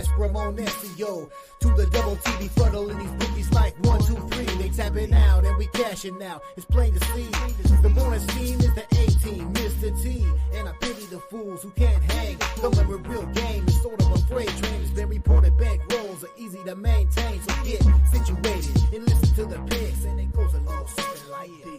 S, Ramon SEO. To the double TV funneling these bookies like 1, 2, 3. They tapping out and we cashing out. It's plain to see. The morning scheme is the A-team, Mr. T. And I pity the fools who can't hang. Coming with real game is sort of a freight train. It's been reported bank rolls are easy to maintain. So get situated and listen to the picks. And it goes a little something like this.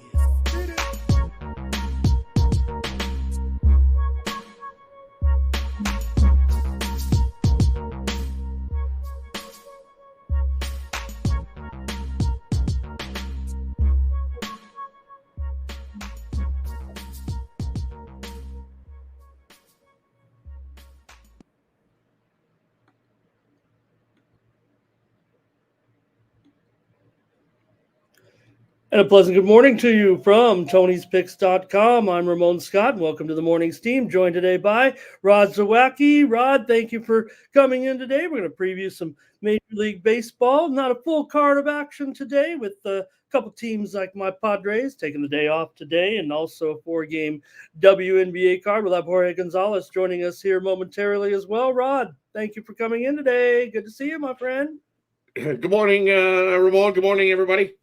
And a pleasant good morning to you from Tony'sPicks.com. I'm Ramon Scott, and welcome to the morning steam, joined today by Rod Zawacki. Rod, thank you for coming in today. We're going to preview some Major League Baseball. Not a full card of action today, with a couple teams like my Padres taking the day off today, and also a 4-game WNBA card. We'll have Jorge Gonzalez joining us here momentarily as well. Rod, thank you for coming in today. Good to see you, my friend. Good morning, Ramon. Good morning, everybody.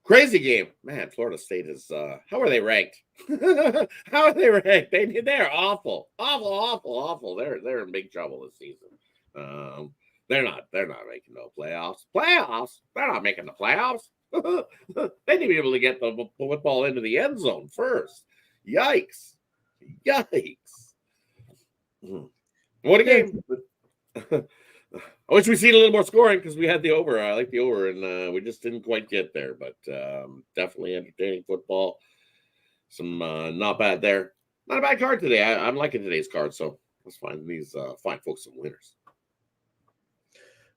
Crazy game, man. Florida State is. How are they ranked? How are they ranked? They're awful. They're in big trouble this season. They're not making no playoffs. They're not making the playoffs. They need to be able to get the football into the end zone first. Yikes! What a game. I wish we'd seen a little more scoring because we had the over. I like the over, and we just didn't quite get there. But definitely entertaining football. Some not bad there. Not a bad card today. I'm liking today's card, so let's find these fine folks some winners.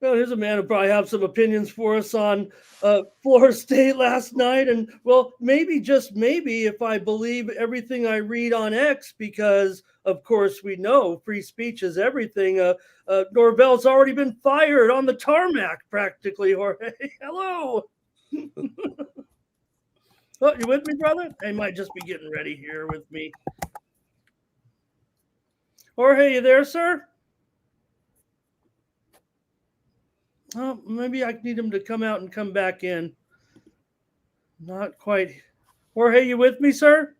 Well, here's a man who probably have some opinions for us on Florida State last night. And, well, maybe, just maybe, if I believe everything I read on X, because, of course, we know free speech is everything. Norvell's already been fired on the tarmac, practically, Jorge. Hello. Oh, you with me, brother? I might just be getting ready here with me. Jorge, you there, sir? Oh, maybe I need him to come out and come back in. Not quite. Jorge, you with me, sir?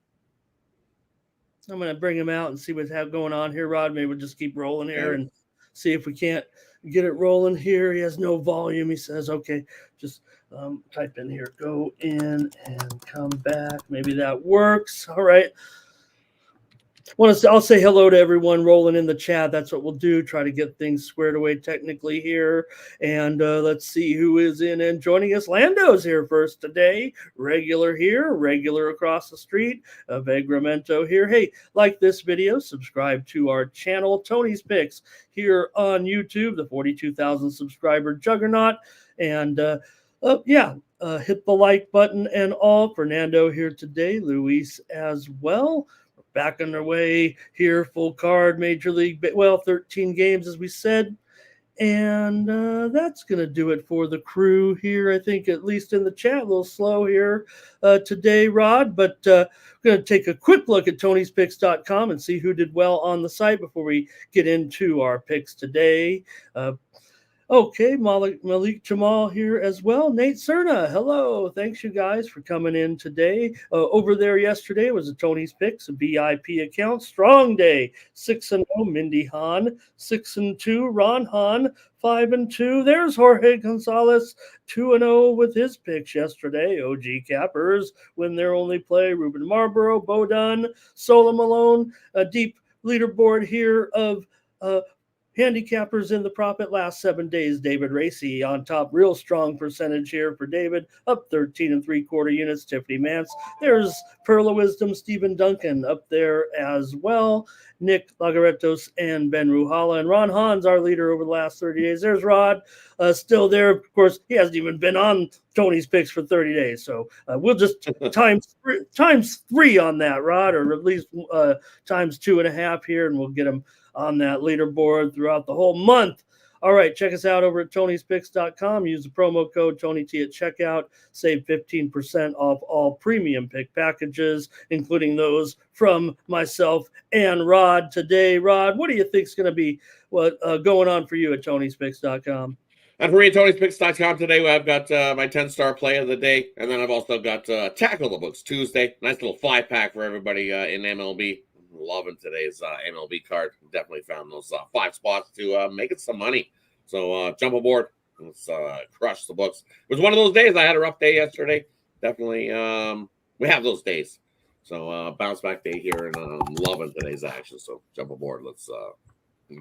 I'm going to bring him out and see what's going on here, Rod. Maybe we'll just keep rolling here and see if we can't get it rolling here. He has no volume. He says, okay, just type in here, go in and come back. Maybe that works. All right. I'll say hello to everyone rolling in the chat. That's what we'll do. Try to get things squared away technically here. And let's see who is in and joining us. Lando's here first today. Regular here. Regular across the street. Vegramento here. Hey, like this video. Subscribe to our channel, Tony's Picks, here on YouTube, the 42,000 subscriber juggernaut. And hit the like button and all. Fernando here today. Luis as well. Back on their way here, full card, Major League, 13 games, as we said. And that's going to do it for the crew here, I think, at least in the chat. A little slow here today, Rod. But we're going to take a quick look at Tony'sPicks.com and see who did well on the site before we get into our picks today. Okay, Malik Jamal here as well. Nate Cerna, hello. Thanks, you guys, for coming in today. Over there yesterday was a Tony's Picks, a VIP account. Strong day, 6-0, Mindy Hahn. 6-2, Ron Hahn. 5-2. There's Jorge Gonzalez, 2-0 with his picks yesterday. OG Cappers win their only play. Ruben Marlboro, Bo Dunn, Sola Malone. A deep leaderboard here of handicappers in the profit last 7 days. David Racy on top, real strong percentage here for David, up 13 3/4 units. Tiffany Mance, there's Pearl of Wisdom, Stephen Duncan up there as well. Nick Lagaretos and Ben Ruhala, and Ron Hahn's our leader over the last 30 days. There's Rod, still there. Of course, he hasn't even been on Tony's Picks for 30 days, so we'll just times three on that, Rod, or at least times 2.5 here, and we'll get him on that leaderboard throughout the whole month All right, check us out over at Tony'sPicks.com. Use the promo code TonyT at checkout. Save 15% off all premium pick packages, including those from myself and Rod today. Rod, what do you think is going to be going on for you at Tony'sPicks.com? And for me, Tony'sPicks.com today, I've got my 10-star play of the day, and then I've also got Tackle the Books Tuesday. Nice little 5-pack for everybody in MLB. Loving today's MLB card. Definitely found those 5 spots to make it some money. So jump aboard. Let's crush the books. It was one of those days. I had a rough day yesterday. Definitely, we have those days. So bounce back day here, and I'm loving today's action. So jump aboard. Let's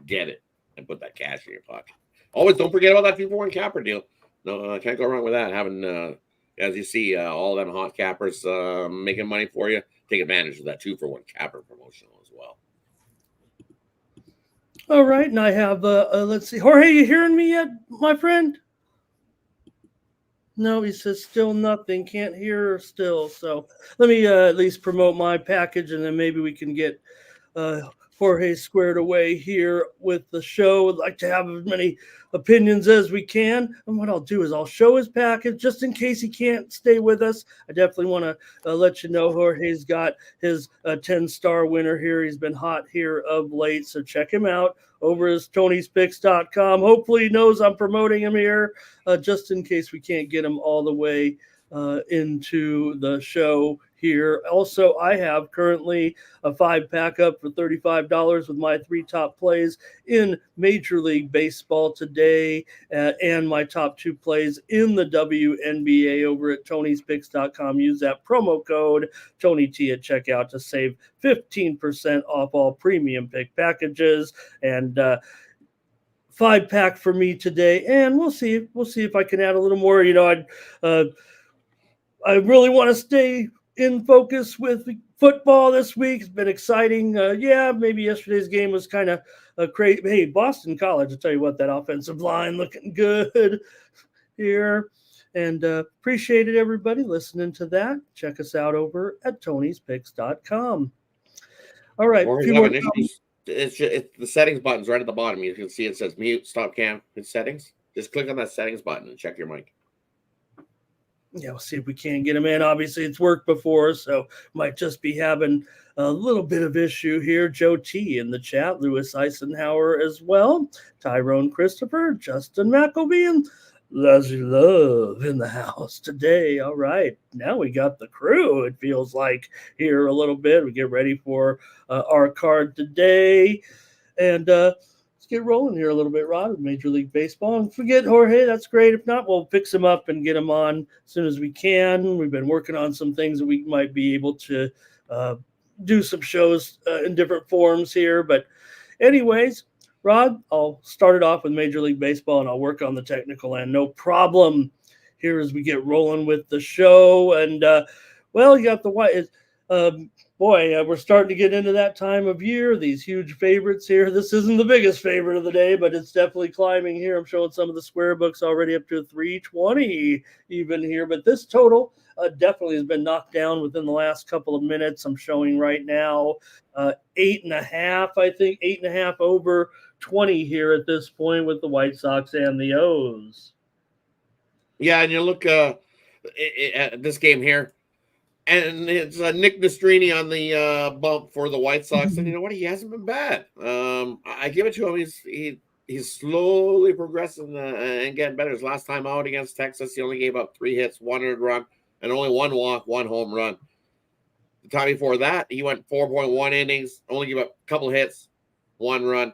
get it and put that cash in your pocket. Always don't forget about that 2-for-1 capper deal. No, can't go wrong with that. Having, as you see, all them hot cappers making money for you. Take advantage of that 2-for-1 capper promotional as well. All right, and I have, let's see. Jorge, you hearing me yet, my friend? No, he says still nothing. Can't hear still. So let me at least promote my package, and then maybe we can get Jorge squared away here with the show. Would like to have as many opinions as we can. And what I'll do is I'll show his package just in case he can't stay with us. I definitely want to let you know Jorge's got his 10-star winner here. He's been hot here of late, so check him out over at Tony'sPicks.com. Hopefully he knows I'm promoting him here just in case we can't get him all the way into the show here. Also, I have currently a 5-pack up for $35 with my 3 top plays in Major League Baseball today and my top 2 plays in the WNBA over at Tony'sPicks.com. Use that promo code TonyT at checkout to save 15% off all premium pick packages. And 5-pack for me today, and we'll see if I can add a little more. You know, I really want to stay in focus with football this week. It's been exciting. Maybe yesterday's game was kind of crazy. Hey, Boston College, I'll tell you what, that offensive line looking good here. And appreciated everybody listening to that. Check us out over at Tony'sPicks.com. All right. Or you have issues. It's the settings button's right at the bottom. You can see it says mute, stop cam, and settings. Just click on that settings button and check your mic. Yeah, we'll see if we can get him in. Obviously, it's worked before, so might just be having a little bit of issue here. Joe T in the chat, Lewis Eisenhower as well, Tyrone Christopher, Justin McElvey, and Leslie Love in the house today. All right, now we got the crew, it feels like, here a little bit. We get ready for our card today. And get rolling here a little bit, Rod, with Major League Baseball. And forget Jorge, that's great. If not, we'll fix him up and get him on as soon as we can. We've been working on some things that we might be able to do some shows in different forms here. But anyways, Rod, I'll start it off with Major League Baseball, and I'll work on the technical end. No problem here as we get rolling with the show. And, you got the white we're starting to get into that time of year, these huge favorites here. This isn't the biggest favorite of the day, but it's definitely climbing here. I'm showing some of the square books already up to 320 even here, but this total definitely has been knocked down within the last couple of minutes. I'm showing right now 8.5, I think 8.5 over 20 here at this point with the White Sox and the O's. Yeah, and you look at this game here, and it's Nick Nastrini on the bump for the White Sox. And you know what? He hasn't been bad. I give it to him. He's slowly progressing and getting better. His last time out against Texas, he only gave up 3 hits, 1 earned run, and only 1 walk, 1 home run. The time before that, he went 4.1 innings, only gave up a couple hits, 1 run,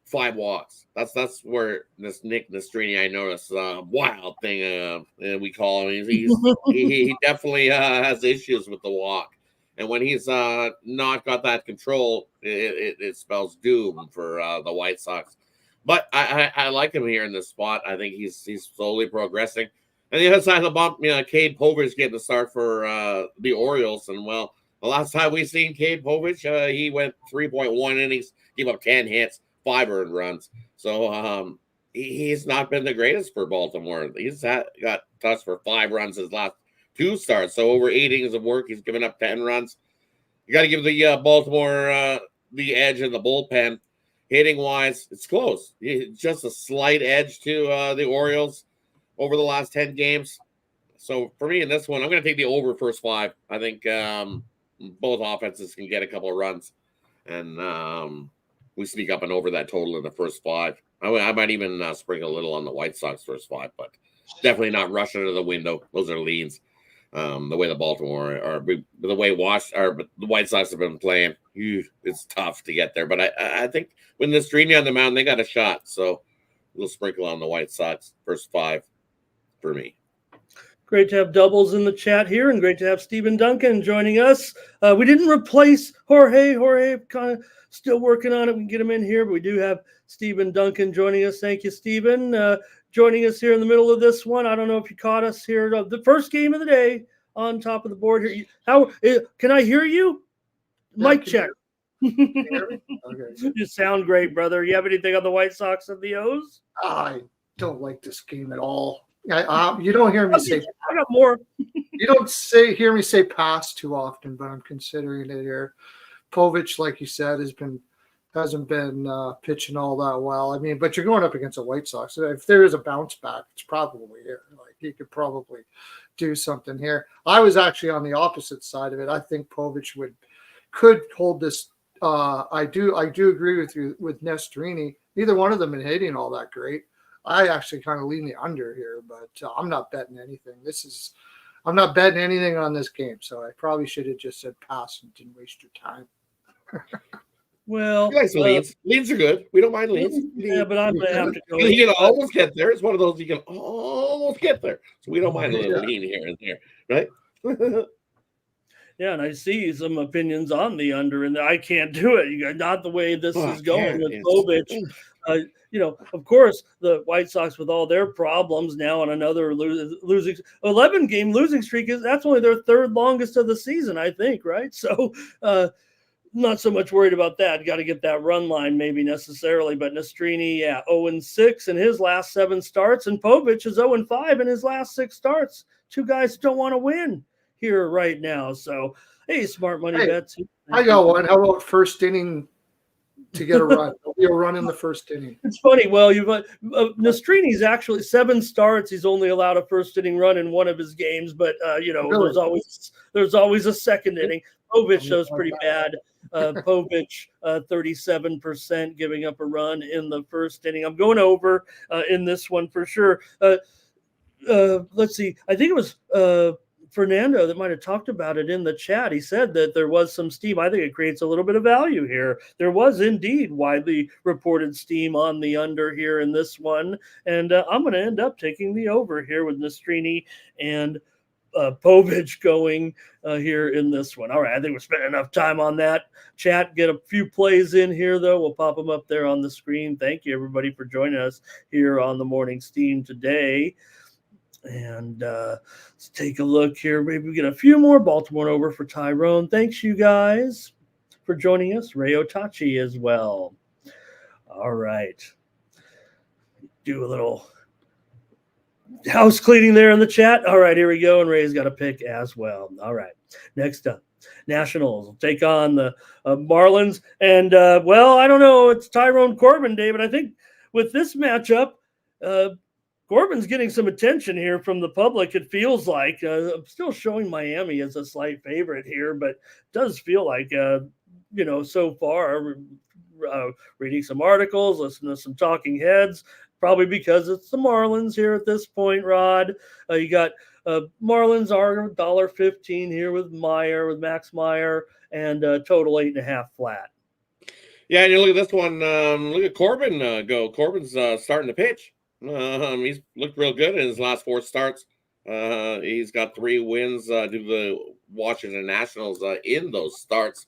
5 walks. That's where this Nick Nastrini, I noticed, wild thing we call him. He definitely has issues with the walk, and when he's not got that control, it spells doom for the White Sox. But I like him here in this spot. I think he's slowly progressing. And the other side of the bump, Cade Povich getting the start for the Orioles, and the last time we seen Cade Povich, he went 3.1 innings, gave up 10 hits, 5 earned runs. So he's not been the greatest for Baltimore. He's got touched for 5 runs his last 2 starts. So over 8 innings of work, he's given up 10 runs. You got to give the Baltimore the edge in the bullpen. Hitting wise, it's close. Just a slight edge to the Orioles over the last 10 games. So for me in this one, I'm going to take the over first 5. I think both offenses can get a couple of runs, and we sneak up and over that total in the first 5. I might even sprinkle a little on the White Sox first 5, but definitely not rushing to the window. Those are leans. The way the Baltimore or the way the White Sox have been playing, it's tough to get there. But I think when this Dreamy on the mound, they got a shot. So we'll sprinkle on the White Sox first 5 for me. Great to have doubles in the chat here, and great to have Stephen Duncan joining us. We didn't replace Jorge. Jorge kind of still working on it. We can get him in here, but we do have Stephen Duncan joining us. Thank you, Stephen, joining us here in the middle of this one. I don't know if you caught us here. The first game of the day on top of the board here. How can I hear you? Mic check. Okay. You sound great, brother. You have anything on the White Sox and the O's? I don't like this game at all. You don't hear me say. I got more. You don't hear me say pass too often, but I'm considering it here. Povich, like you said, hasn't been pitching all that well. I mean, but you're going up against the White Sox. If there is a bounce back, it's probably here. Like he could probably do something here. I was actually on the opposite side of it. I think Povich could hold this. I do agree with you with Nestrini. Neither one of them been hitting all that great. I actually kind of lean the under here, but I'm not betting anything. I'm not betting anything on this game, so I probably should have just said pass and didn't waste your time. Well, leans. Leans are good. We don't mind leans. Yeah, but I'm going to have to go. You can almost get there. It's one of those you can almost get there. So we don't mind a little lean here and there, right? Yeah, and I see some opinions on the under, and I can't do it. You got not the way this is going with Povich. Of course, the White Sox with all their problems now on another losing 11-game losing streak that's only their third longest of the season, I think, right? So, not so much worried about that. Got to get that run line maybe necessarily, but Nestrini, 0-6 in his last 7 starts, and Povich is 0-5 in his last 6 starts. 2 guys don't want to win here right now. So, hey, smart money bets. I got one. How about first inning to get a run? You'll run in the first inning. It's funny. Well, you've Nestrini's actually 7 starts. He's only allowed a first inning run in one of his games, but really? there's always a second inning. Povich shows pretty bad. Povich 37% giving up a run in the first inning. I'm going over in this one for sure. Let's see. I think it was Fernando that might have talked about it in the chat. He said that there was some steam. I think it creates a little bit of value here. There was indeed widely reported steam on the under here in this one. And I'm going to end up taking the over here with Nestrini and Povich going here in this one. All right, I think we're spending enough time on that. Chat, get a few plays in here, though. We'll pop them up there on the screen. Thank you, everybody, for joining us here on the Morning Steam today. And let's take a look here. Maybe we get a few more. Baltimore over for Tyrone. Thanks, you guys, for joining us. Ray Otachi as well. All right. Do a little house cleaning there in the chat. All right, here we go. And Ray's got a pick as well. All right. Next up, Nationals will take on the Marlins. And, I don't know. It's Tyrone Corbin Day, but I think with this matchup, Corbin's getting some attention here from the public, it feels like. I'm still showing Miami as a slight favorite here, but it does feel like, so far, reading some articles, listening to some talking heads, probably because it's the Marlins here at this point, Rod. You got Marlins are $1.15 here with Max Meyer, and total 8.5 flat. Yeah, and you look at this one. Look at Corbin go. Corbin's starting to pitch. He's looked real good in his last 4 starts. He's got 3 wins due to the Washington Nationals in those starts.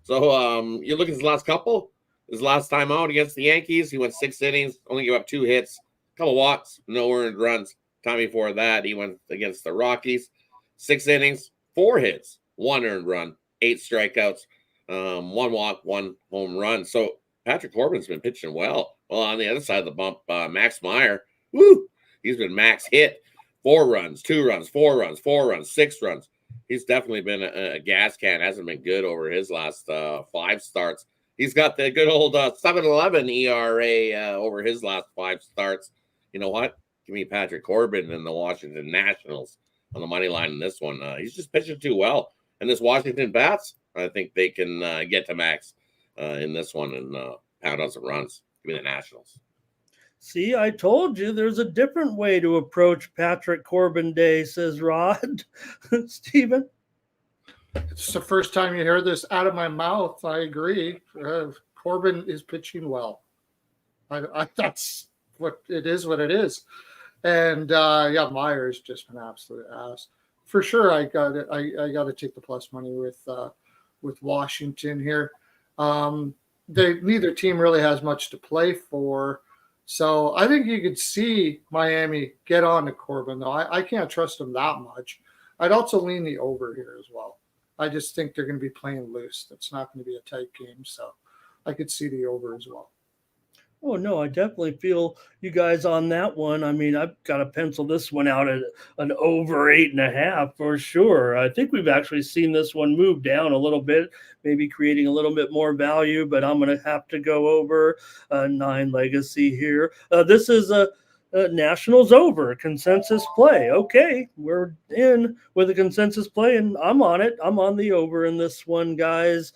So you look at his last couple. His last time out against the Yankees, he went 6 innings, only gave up 2 hits, a couple walks, no earned runs. Time before that, he went against the Rockies, 6 innings, 4 hits, 1 earned run, 8 strikeouts, 1 walk, 1 home run. So Patrick Corbin's been pitching well. Well, on the other side of the bump, Max Meyer, he's been max hit. 4 runs, 2 runs, 4 runs, 4 runs, 6 runs. He's definitely been a gas can. Hasn't been good over his last 5 starts. He's got the good old 7.11 ERA over his last 5 starts. You know what? Give me Patrick Corbin and the Washington Nationals on the money line in this one. He's just pitching too well. And this Washington bats, I think they can get to max in this one and pound on some runs. Give me the Nationals. See, I told you there's a different way to approach Patrick Corbin Day, says Rod. Steven? It's the first time you hear this out of my mouth. I agree. Corbin is pitching well. That's what it is. What it is, and Meyer's just an absolute ass for sure. I got it. I got to take the plus money with Washington here. Neither team really has much to play for, so I think you could see Miami get on to Corbin. Though I can't trust him that much. I'd also lean the over here as well. I just think they're going to be playing loose. That's not going to be a tight game, so I could see the over as well. Oh, no, I definitely feel you guys on that one. I mean, I've got to pencil this one out at an over 8.5 for sure. I think we've actually seen this one move down a little bit, maybe creating a little bit more value, but I'm going to have to go over 9 legacy here. This is a Nationals over consensus play. Okay, we're in with a consensus play, and I'm on it. I'm on the over in this one, guys.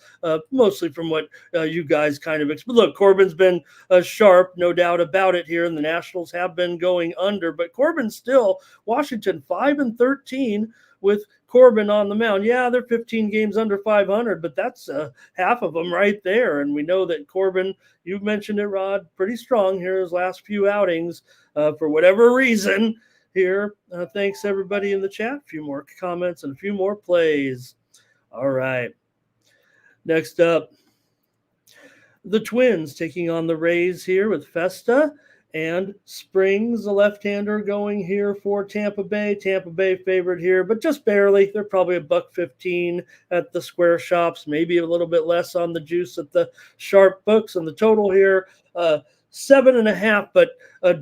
Mostly from what you guys kind of expect. Look, Corbin's been sharp, no doubt about it here, and the Nationals have been going under. But Corbin's still Washington 5-13 with Corbin on the mound. Yeah, they're 15 games under 500, but that's half of them right there. And we know that Corbin, you mentioned it, Rod, pretty strong here his last few outings for whatever reason here. Thanks, everybody in the chat. A few more comments and a few more plays. All right. Next up, the Twins taking on the Rays here with Festa and Springs, the left-hander, going here for Tampa Bay. Tampa Bay favored here, but just barely. They're probably $1.15 at the square shops, maybe a little bit less on the juice at the sharp books. And the total here, 7.5, but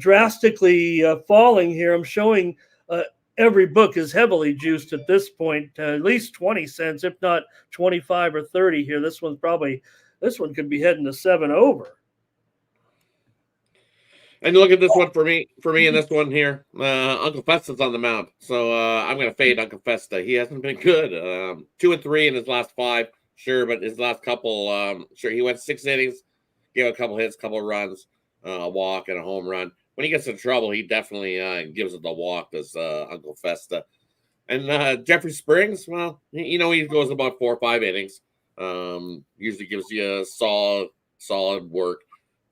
drastically falling here. I'm showing every book is heavily juiced at this point, at least 20 cents, if not 25 or 30 here. This one could be heading to 7 over. And look at this one for me in this one here. Uncle Festa's on the mound. So I'm going to fade Uncle Festa. He hasn't been good. 2-3 in his last 5. Sure, but his last couple, sure, he went 6 innings, gave a couple hits, couple runs, a walk, and a home run. When he gets in trouble, he definitely gives it the walk, does Uncle Festa. And Jeffrey Springs, well, he goes about 4 or 5 innings. Usually gives you a solid work.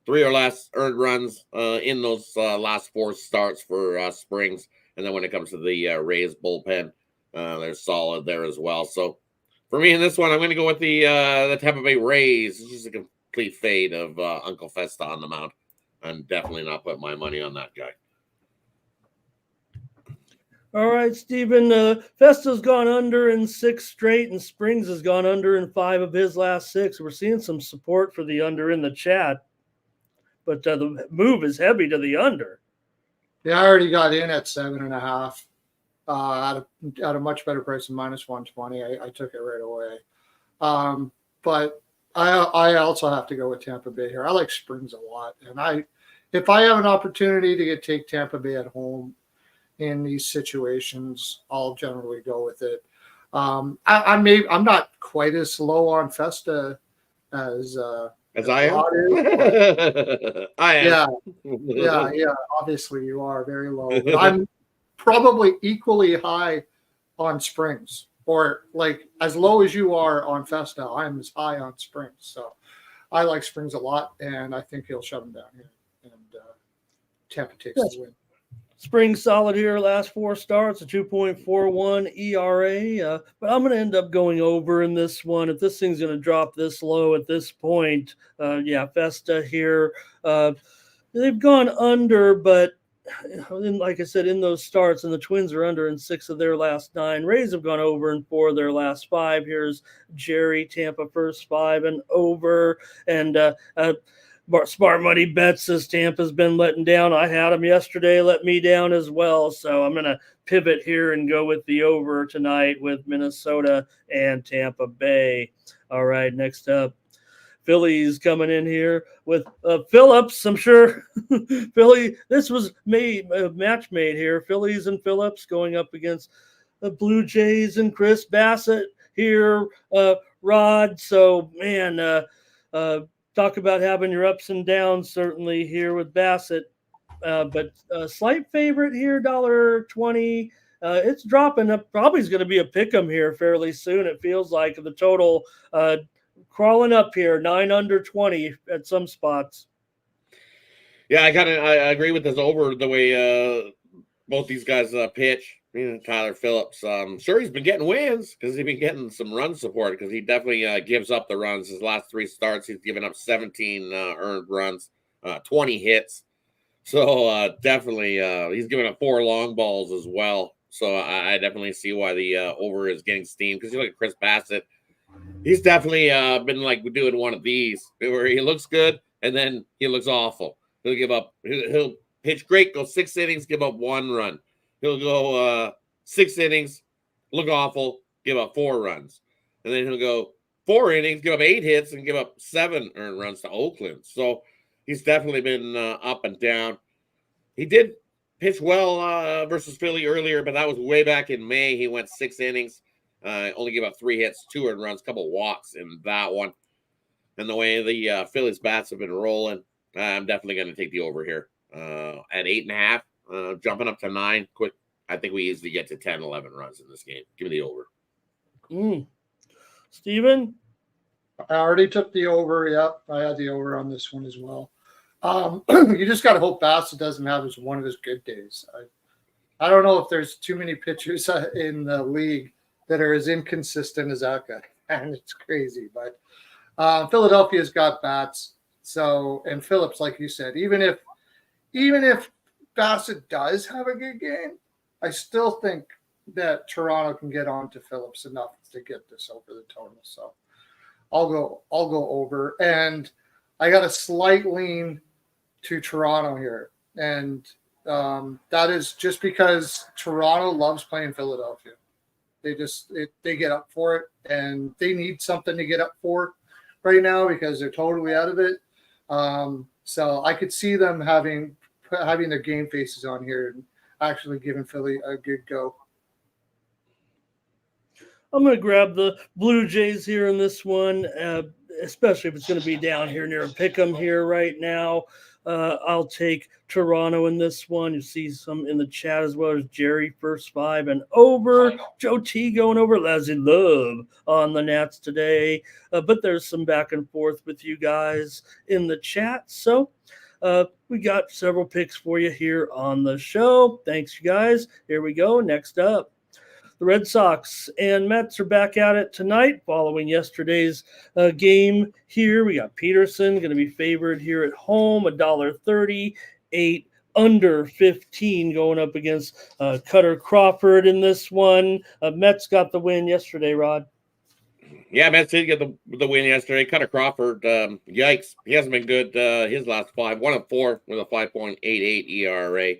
3 or less earned runs in those last 4 starts for Springs. And then when it comes to the Rays bullpen, they're solid there as well. So for me in this one, I'm going to go with the Tampa Bay Rays. It's just a complete fade of Uncle Festa on the mound. I'm definitely not putting my money on that guy. All right, Stephen. Festa's gone under in 6 straight, and Springs has gone under in 5 of his last 6. We're seeing some support for the under in the chat. But the move is heavy to the under. Yeah, I already got in at 7.5 at a much better price than -120. I took it right away. But I also have to go with Tampa Bay here. I like Springs a lot, and if I have an opportunity to take Tampa Bay at home in these situations, I'll generally go with it. I'm not quite as low on Festa as I am. I am. Yeah. Obviously, you are very low. But I'm probably equally high on Springs, or like as low as you are on Festa. I'm as high on Springs. So I like Springs a lot, and I think he'll shut him down here. And Tampa takes the win. Springs solid here, last 4 starts, a 2.41 ERA. But I'm going to end up going over in this one. If this thing's going to drop this low at this point, Festa here. They've gone under, but like I said, in those starts, and the Twins are under in 6 of their last 9. Rays have gone over in 4 of their last 5. Here's Jerry, Tampa first 5 and over. And Smart Money Bet says Tampa's been letting down. I had them yesterday, let me down as well. So I'm going to pivot here and go with the over tonight with Minnesota and Tampa Bay. All right, next up, Phillies coming in here with Phillips. I'm sure Philly. This was a match made here. Phillies and Phillips going up against the Blue Jays and Chris Bassett here. Rod. So man, talk about having your ups and downs certainly here with Bassett. But a slight favorite here, $1.20. It's dropping up. Probably is going to be a pick 'em here fairly soon. It feels like the total crawling up here, 9 under 20 at some spots. Yeah, I agree with this over the way both these guys pitch. Tyler Phillips. Sure, he's been getting wins because he's been getting some run support because he definitely gives up the runs. His last 3 starts, he's given up 17 earned runs, 20 hits. So definitely he's given up 4 long balls as well. So I definitely see why the over is getting steamed because you look at Chris Bassett. He's definitely been like doing one of these where he looks good and then he looks awful. He'll pitch great, go 6 innings, give up 1 run. He'll go 6 innings, look awful, give up 4 runs. And then he'll go 4 innings, give up 8 hits, and give up 7 earned runs to Oakland. So he's definitely been up and down. He did pitch well versus Philly earlier, but that was way back in May. He went 6 innings, only gave up 3 hits, 2 earned runs, a couple walks in that one. And the way the Phillies bats have been rolling, I'm definitely going to take the over here at 8.5. Jumping up to 9 quick. I think we easily get to 10, 11 runs in this game. Give me the over. Steven? I already took the over. Yep, I had the over on this one as well. You just got to hope Bassett doesn't have one of his good days. I don't know if there's too many pitchers in the league that are as inconsistent as that guy. And it's crazy. But Philadelphia's got bats. So, and Phillips, like you said, even if Bassett does have a good game, I still think that Toronto can get on to Phillips enough to get this over the total. So I'll go over. And I got a slight lean to Toronto here. And that is just because Toronto loves playing Philadelphia. They get up for it, and they need something to get up for right now because they're totally out of it. So I could see them having their game faces on here and actually giving Philly a good go. I'm going to grab the Blue Jays here in this one, especially if it's going to be down here near Pick'em here right now. I'll take Toronto in this one. You see some in the chat as well as Jerry, first 5 and over. Joe T going over. Leslie Love on the Nats today. But there's some back and forth with you guys in the chat. So we got several picks for you here on the show. Thanks, you guys. Here we go. Next up, the Red Sox and Mets are back at it tonight following yesterday's game here. We got Peterson going to be favored here at home, $1.30, 8 under 15 going up against Cutter Crawford in this one. Mets got the win yesterday, Rod. Yeah, Mets did get the win yesterday. Cutter Crawford, yikes. He hasn't been good his last 5. 1 of 4 with a 5.88 ERA.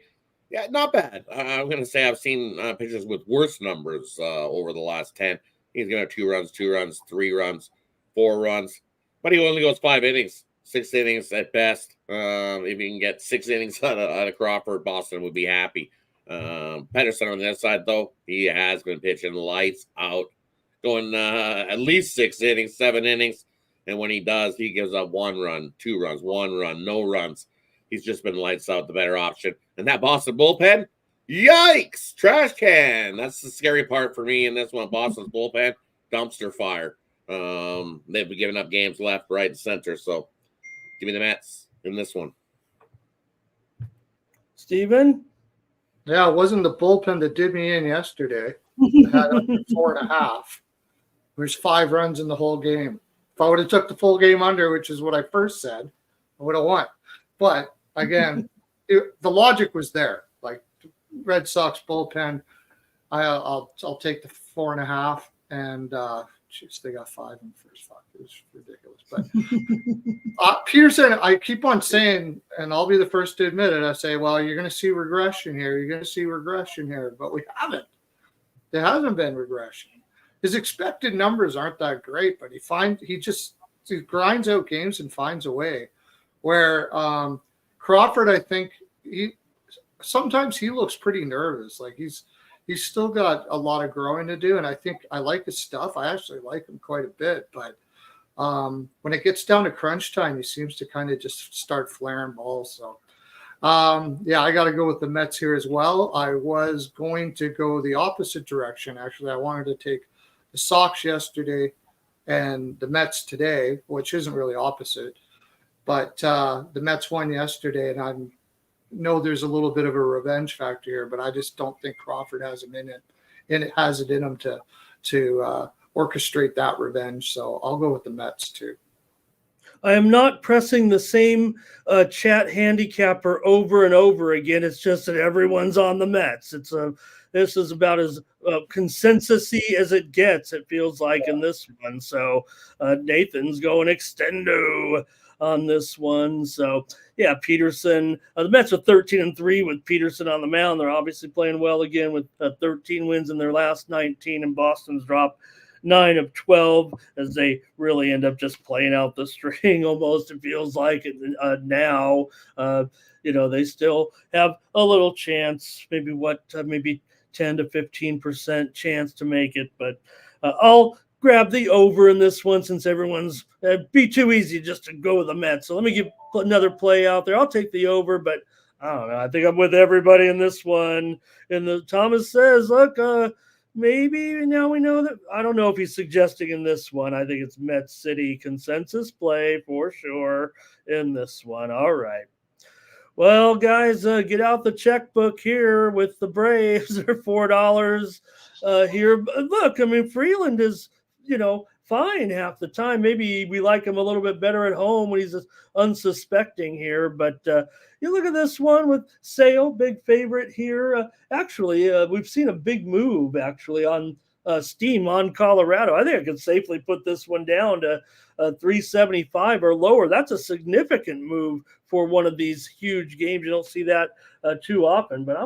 Yeah, not bad. I'm going to say I've seen pitchers with worse numbers over the last 10. He's going to have 2 runs, 3 runs, 4 runs. But he only goes 5 innings, 6 innings at best. If he can get 6 innings out of Crawford, Boston would be happy. Pedersen on the other side, though, he has been pitching lights out, going at least 6 innings, 7 innings. And when he does, he gives up 1 run, 2 runs, 1 run, no runs. He's just been lights out, the better option. And that Boston bullpen, yikes, trash can. That's the scary part for me in this one. Boston's bullpen, dumpster fire. They've been giving up games left, right, and center. So give me the Mets in this one. Steven? Yeah, it wasn't the bullpen that did me in yesterday. I had up to 4.5. There's 5 runs in the whole game. If I would have took the full game under, which is what I first said, I would have won. But again, the logic was there. Like Red Sox bullpen, I'll take the 4.5, and they got 5 in the first 5. It was ridiculous. But Peterson, I keep on saying, and I'll be the first to admit it. I say, well, you're going to see regression here. You're going to see regression here, but we haven't. There hasn't been regression. His expected numbers aren't that great, but he just he grinds out games and finds a way. Where Crawford, I think sometimes he looks pretty nervous. Like he's still got a lot of growing to do, and I think I like his stuff. I actually like him quite a bit, but when it gets down to crunch time, he seems to kind of just start flaring balls. So, yeah, I got to go with the Mets here as well. I was going to go the opposite direction. Actually, I wanted to take the Sox yesterday and the Mets today, which isn't really opposite. But the Mets won yesterday, and I know there's a little bit of a revenge factor here, but I just don't think Crawford has him in it, and it has it in him to orchestrate that revenge. So I'll go with the Mets too. I am not pressing the same chat handicapper over and over again. It's just that everyone's on the Mets. This is about as consensus-y as it gets, it feels like, in this one. So Nathan's going extendo on this one. So yeah, Peterson. The Mets are 13-3 with Peterson on the mound. They're obviously playing well again with 13 wins in their last 19, and Boston's dropped 9 of 12 as they really end up just playing out the string almost, it feels like now. They still have a little chance, maybe 10 to 15% chance to make it, but I'll grab the over in this one since everyone's be too easy just to go with the Mets. So let me give another play out there. I'll take the over, but I don't know. I think I'm with everybody in this one. And Thomas says, look, maybe now we know that. I don't know if he's suggesting in this one. I think it's Met City consensus play for sure in this one. All right. Well, guys, get out the checkbook here with the Braves. They're $4 here. But look, I mean, Freeland is, fine half the time. Maybe we like him a little bit better at home when he's unsuspecting here. But you look at this one with Sale, big favorite here. Actually, we've seen a big move actually on Steam on Colorado. I think I could safely put this one down to 375 or lower. That's a significant move for one of these huge games. You don't see that too often, but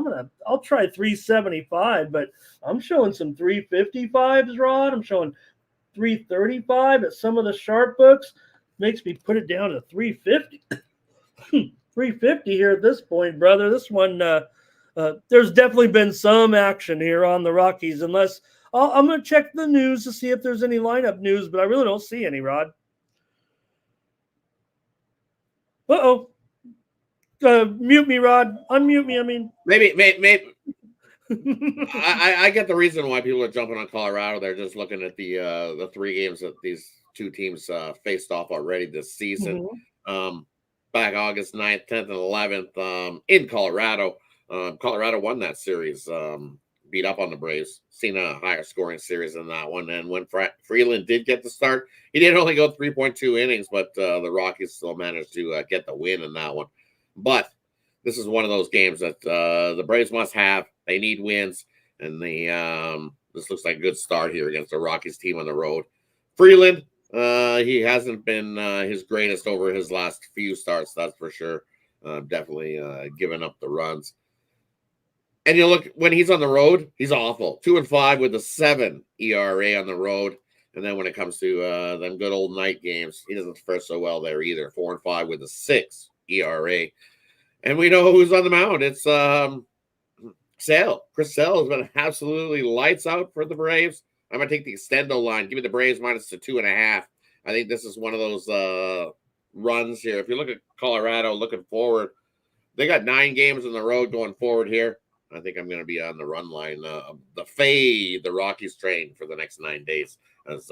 I'll try 375, but I'm showing some 355s, Rod. I'm showing 335 at some of the sharp books. Makes me put it down to 350. 350 here at this point, brother. This one, there's definitely been some action here on the Rockies, unless I'm going to check the news to see if there's any lineup news, but I really don't see any, Rod. Uh-oh. Mute me, Rod. Unmute me, I mean. Maybe. I get the reason why people are jumping on Colorado. They're just looking at the 3 games that these two teams faced off already this season. Mm-hmm. Back August 9th, 10th, and 11th in Colorado. Colorado won that series, beat up on the Braves. Seen a higher scoring series than that one. And when Freeland did get the start, he did only go 3.2 innings, but the Rockies still managed to get the win in that one. But this is one of those games that the Braves must have. They need wins, and this looks like a good start here against the Rockies team on the road. Freeland, he hasn't been his greatest over his last few starts, that's for sure. Definitely giving up the runs. And you look, when he's on the road, he's awful. 2-5 with a 7 ERA on the road. And then when it comes to them good old night games, he doesn't fare so well there either. 4-5 with a 6 ERA. And we know who's on the mound. It's Sale. Chris Sale has been absolutely lights out for the Braves. I'm going to take the extendo line. Give me the Braves minus the 2.5. I think this is one of those runs here. If you look at Colorado looking forward, they got 9 games on the road going forward here. I think I'm going to be on the run line, the Rockies train for the next 9 days, as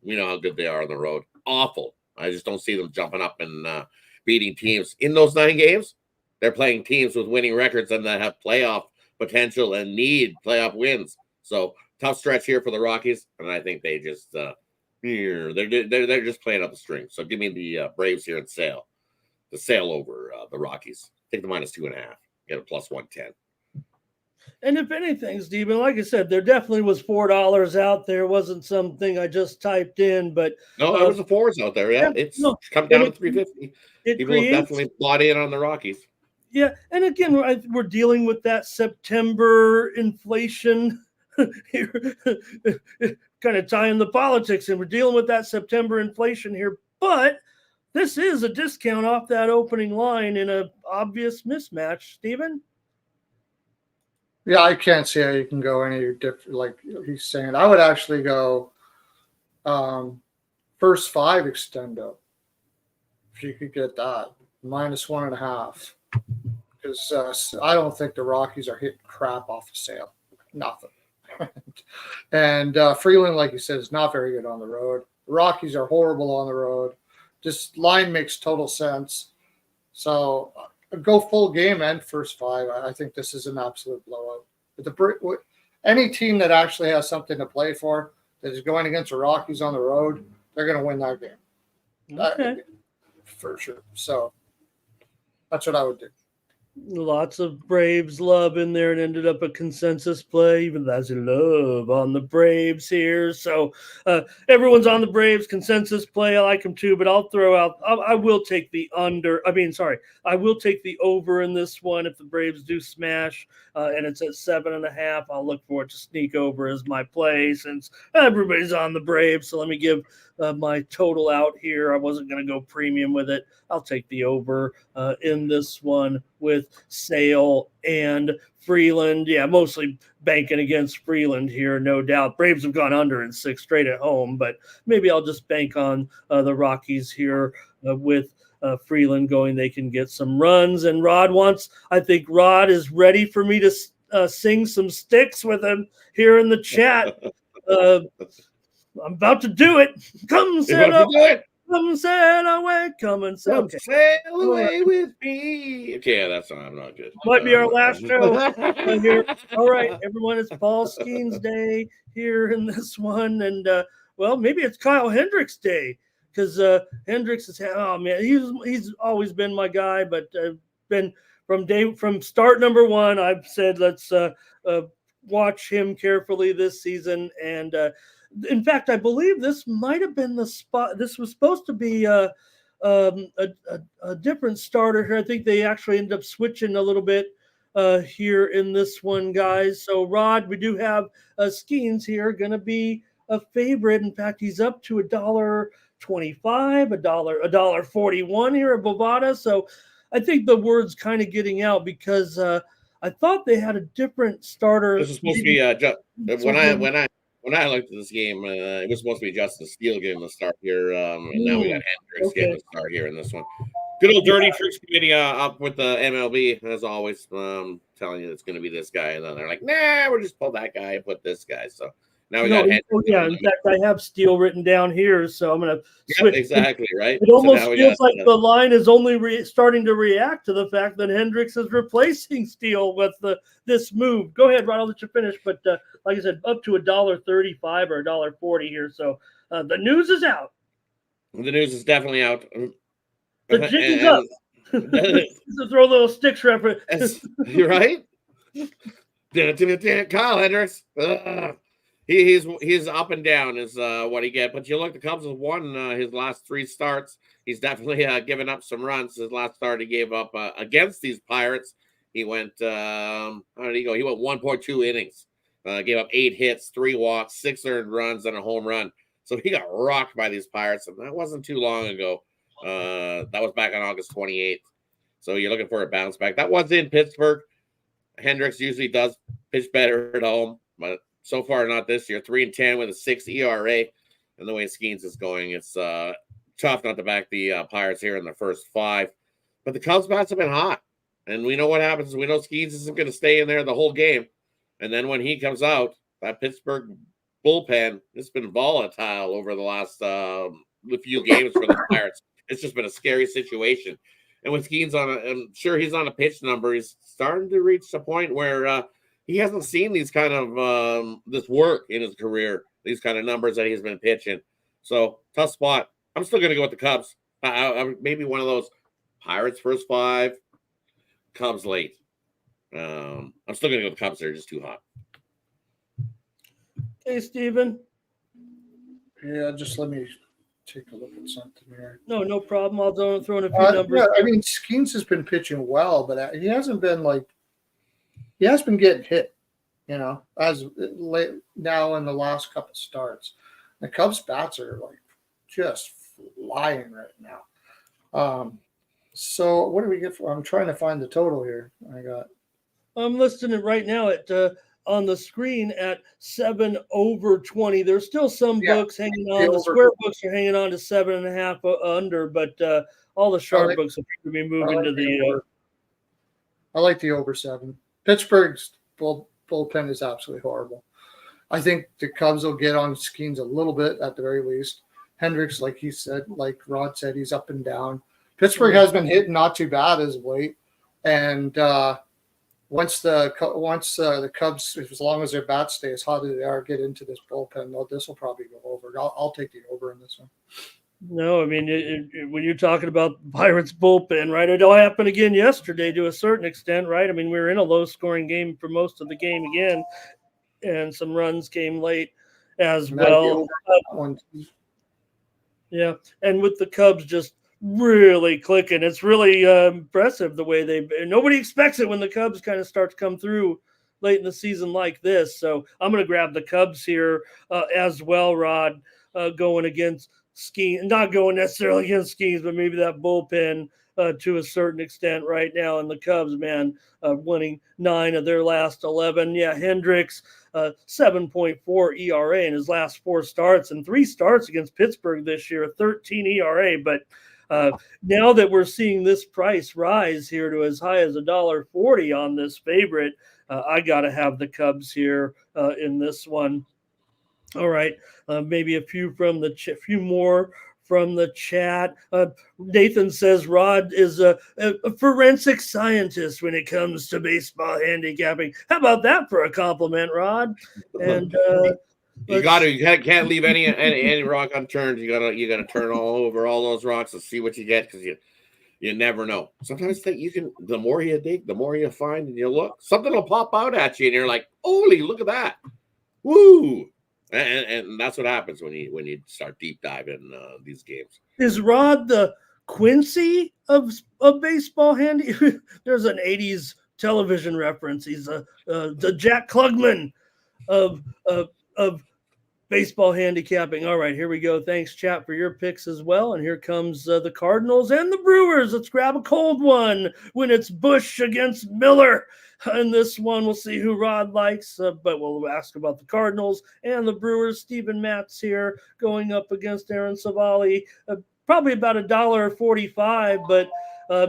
we know how good they are on the road. Awful. I just don't see them jumping up and beating teams in those 9 games. They're playing teams with winning records and that have playoff potential and need playoff wins. So tough stretch here for the Rockies, and I think they just they're just playing up the string. So give me the Braves here and Sale, the Sale over the Rockies. Take the minus 2.5. Get a plus 110. And if anything, Stephen, like I said, there definitely was $4 out there. It wasn't something I just typed in, but no, there was the 4s out there. Yeah, it's come down to 350. People have definitely bought in on the Rockies. Yeah, and again, we're dealing with that September inflation here, kind of tying the politics, and we're dealing with that September inflation here But this is a discount off that opening line in an obvious mismatch, Stephen. Yeah, I can't see how you can go any different. Like he's saying, I would actually go first 5 extendo if you could get that -1.5. Because I don't think the Rockies are hitting crap off the sale. Nothing. And Freeland, like you said, is not very good on the road. The Rockies are horrible on the road. This line makes total sense. So go full game and first 5. I think this is an absolute blowout. But any team that actually has something to play for that is going against the Rockies on the road, they're going to win that game. Okay. For sure. So that's what I would do. Lots of Braves love in there and ended up a consensus play. Even that's love on the Braves here. So everyone's on the Braves consensus play. I like them too, but I'll throw out, I will take the under. I will take the over in this one. If the Braves do smash and it's at 7.5, I'll look for it to sneak over as my play since everybody's on the Braves. So let me give my total out here. I wasn't going to go premium with it. I'll take the over in this one with Sale and Freeland. Yeah, mostly banking against Freeland here, no doubt. Braves have gone under in 6 straight at home, but maybe I'll just bank on the Rockies here with Freeland going. They can get some runs. And I think Rod is ready for me to sing some sticks with him here in the chat. I'm about to do it. Come set up. Come sail away. Come and sail. Come sail away with me. Okay, yeah, that's not. I'm not good. Might be our last show here. All right, everyone. It's Paul Skeens Day here in this one, and well, maybe it's Kyle Hendricks Day because Hendricks is. Oh man, he's always been my guy, but been from start number 1. I've said let's watch him carefully this season and. In fact, I believe this might have been the spot. This was supposed to be a different starter here. I think they actually ended up switching a little bit here in this one, guys. So, Rod, we do have Skeens here going to be a favorite. In fact, he's up to $1.25, $1.41 here at Bovada. So, I think the word's kind of getting out because I thought they had a different starter. This is supposed to be when I looked at this game, it was supposed to be Justin Steele getting the start here, and now we got Hendricks getting the start here in this one. Good old Dirty Tricks Committee up with the MLB, as always, telling you it's going to be this guy, and then they're like, nah, we'll just pull that guy and put this guy. So now we got Hendricks. Yeah, in fact, I have Steele written down here, so I'm going to switch. Yeah, exactly, right? It almost feels like the line is only starting to react to the fact that Hendricks is replacing Steele with this move. Go ahead, Ron, I'll let you finish, but like I said, up to $1.35 or $1.40 here. So the news is out. The news is definitely out. The jig is up. To throw a little sticks reference. You're right. Kyle Hendricks. He's up and down is what he get. But you look, the Cubs have won his last 3 starts. He's definitely given up some runs. His last start he gave up against these Pirates. He went how did he go? He went 1.2 innings. Gave up 8 hits, 3 walks, 6 earned runs, and a home run. So he got rocked by these Pirates, and that wasn't too long ago. That was back on August 28th. So you're looking for a bounce back. That was in Pittsburgh. Hendricks usually does pitch better at home, but so far not this year. 3-10 with a 6 ERA. And the way Skeens is going, it's tough not to back the Pirates here in the first 5. But the Cubs bats have been hot. And we know what happens. We know Skeens isn't going to stay in there the whole game. And then when he comes out, that Pittsburgh bullpen, it's been volatile over the last few games for the Pirates. It's just been a scary situation. And with Skeens I'm sure he's on a pitch number. He's starting to reach the point where he hasn't seen these kind of this work in his career, these kind of numbers that he's been pitching. So tough spot. I'm still going to go with the Cubs. Maybe one of those Pirates first 5, Cubs late. I'm still going to go with the Cubs. They're just too hot. Hey, Steven. Yeah, just let me take a look at something here. No problem. I'll throw in a few numbers. Yeah, I mean, Skeens has been pitching well, but he hasn't been he has been getting hit, as late now in the last couple starts. The Cubs bats are just flying right now. So what do we get for? I'm trying to find the total here. I'm listing it right now at on the screen at 7 over 20. There's still some books hanging on. The square books are hanging on to 7.5 under, but all the sharp books appear to be moving to the. I like the over 7. Pittsburgh's bullpen is absolutely horrible. I think the Cubs will get on Skeens a little bit at the very least. Hendricks, like he said, like Rod said, he's up and down. Pittsburgh has been hitting not too bad as of late, and once the Cubs, as long as their bats stay as hot as they are, get into this bullpen, this will probably go over. I'll take the over in this one. No, I mean, when you're talking about Pirates bullpen, right, it all happened again yesterday to a certain extent, right? I mean, we were in a low-scoring game for most of the game again, and some runs came late as well. Yeah, and with the Cubs just really clicking, it's really impressive the way nobody expects it when the Cubs kind of start to come through late in the season like this. So I'm going to grab the Cubs here as well, Rod, going against Skeens, not going necessarily against Skeens, but maybe that bullpen to a certain extent right now. And the Cubs, man, winning 9 of their last 11. Yeah, Hendricks, 7.4 ERA in his last 4 starts and 3 starts against Pittsburgh this year, 13 ERA. But now that we're seeing this price rise here to as high as $1.40 on this favorite, I got to have the Cubs here in this one. All right, maybe a few more from the chat. Nathan says Rod is a forensic scientist when it comes to baseball handicapping. How about that for a compliment, Rod? And you can't leave any rock unturned. You gotta turn all over all those rocks and see what you get, because you never know. Sometimes the more you dig, the more you find, and you look, something will pop out at you, and you're like, "Holy, look at that! Woo!" And that's what happens when you start deep diving these games. Is Rod the Quincy of baseball handy? There's an 80s television reference. He's the Jack Klugman of baseball handicapping. All right, here we go. Thanks, chat, for your picks as well. And here comes the Cardinals and the Brewers. Let's grab a cold one when it's Bush against Miller. In this one, we'll see who Rod likes, but we'll ask about the Cardinals and the Brewers. Stephen Matz here going up against Aaron Savali. Probably about $1.45, but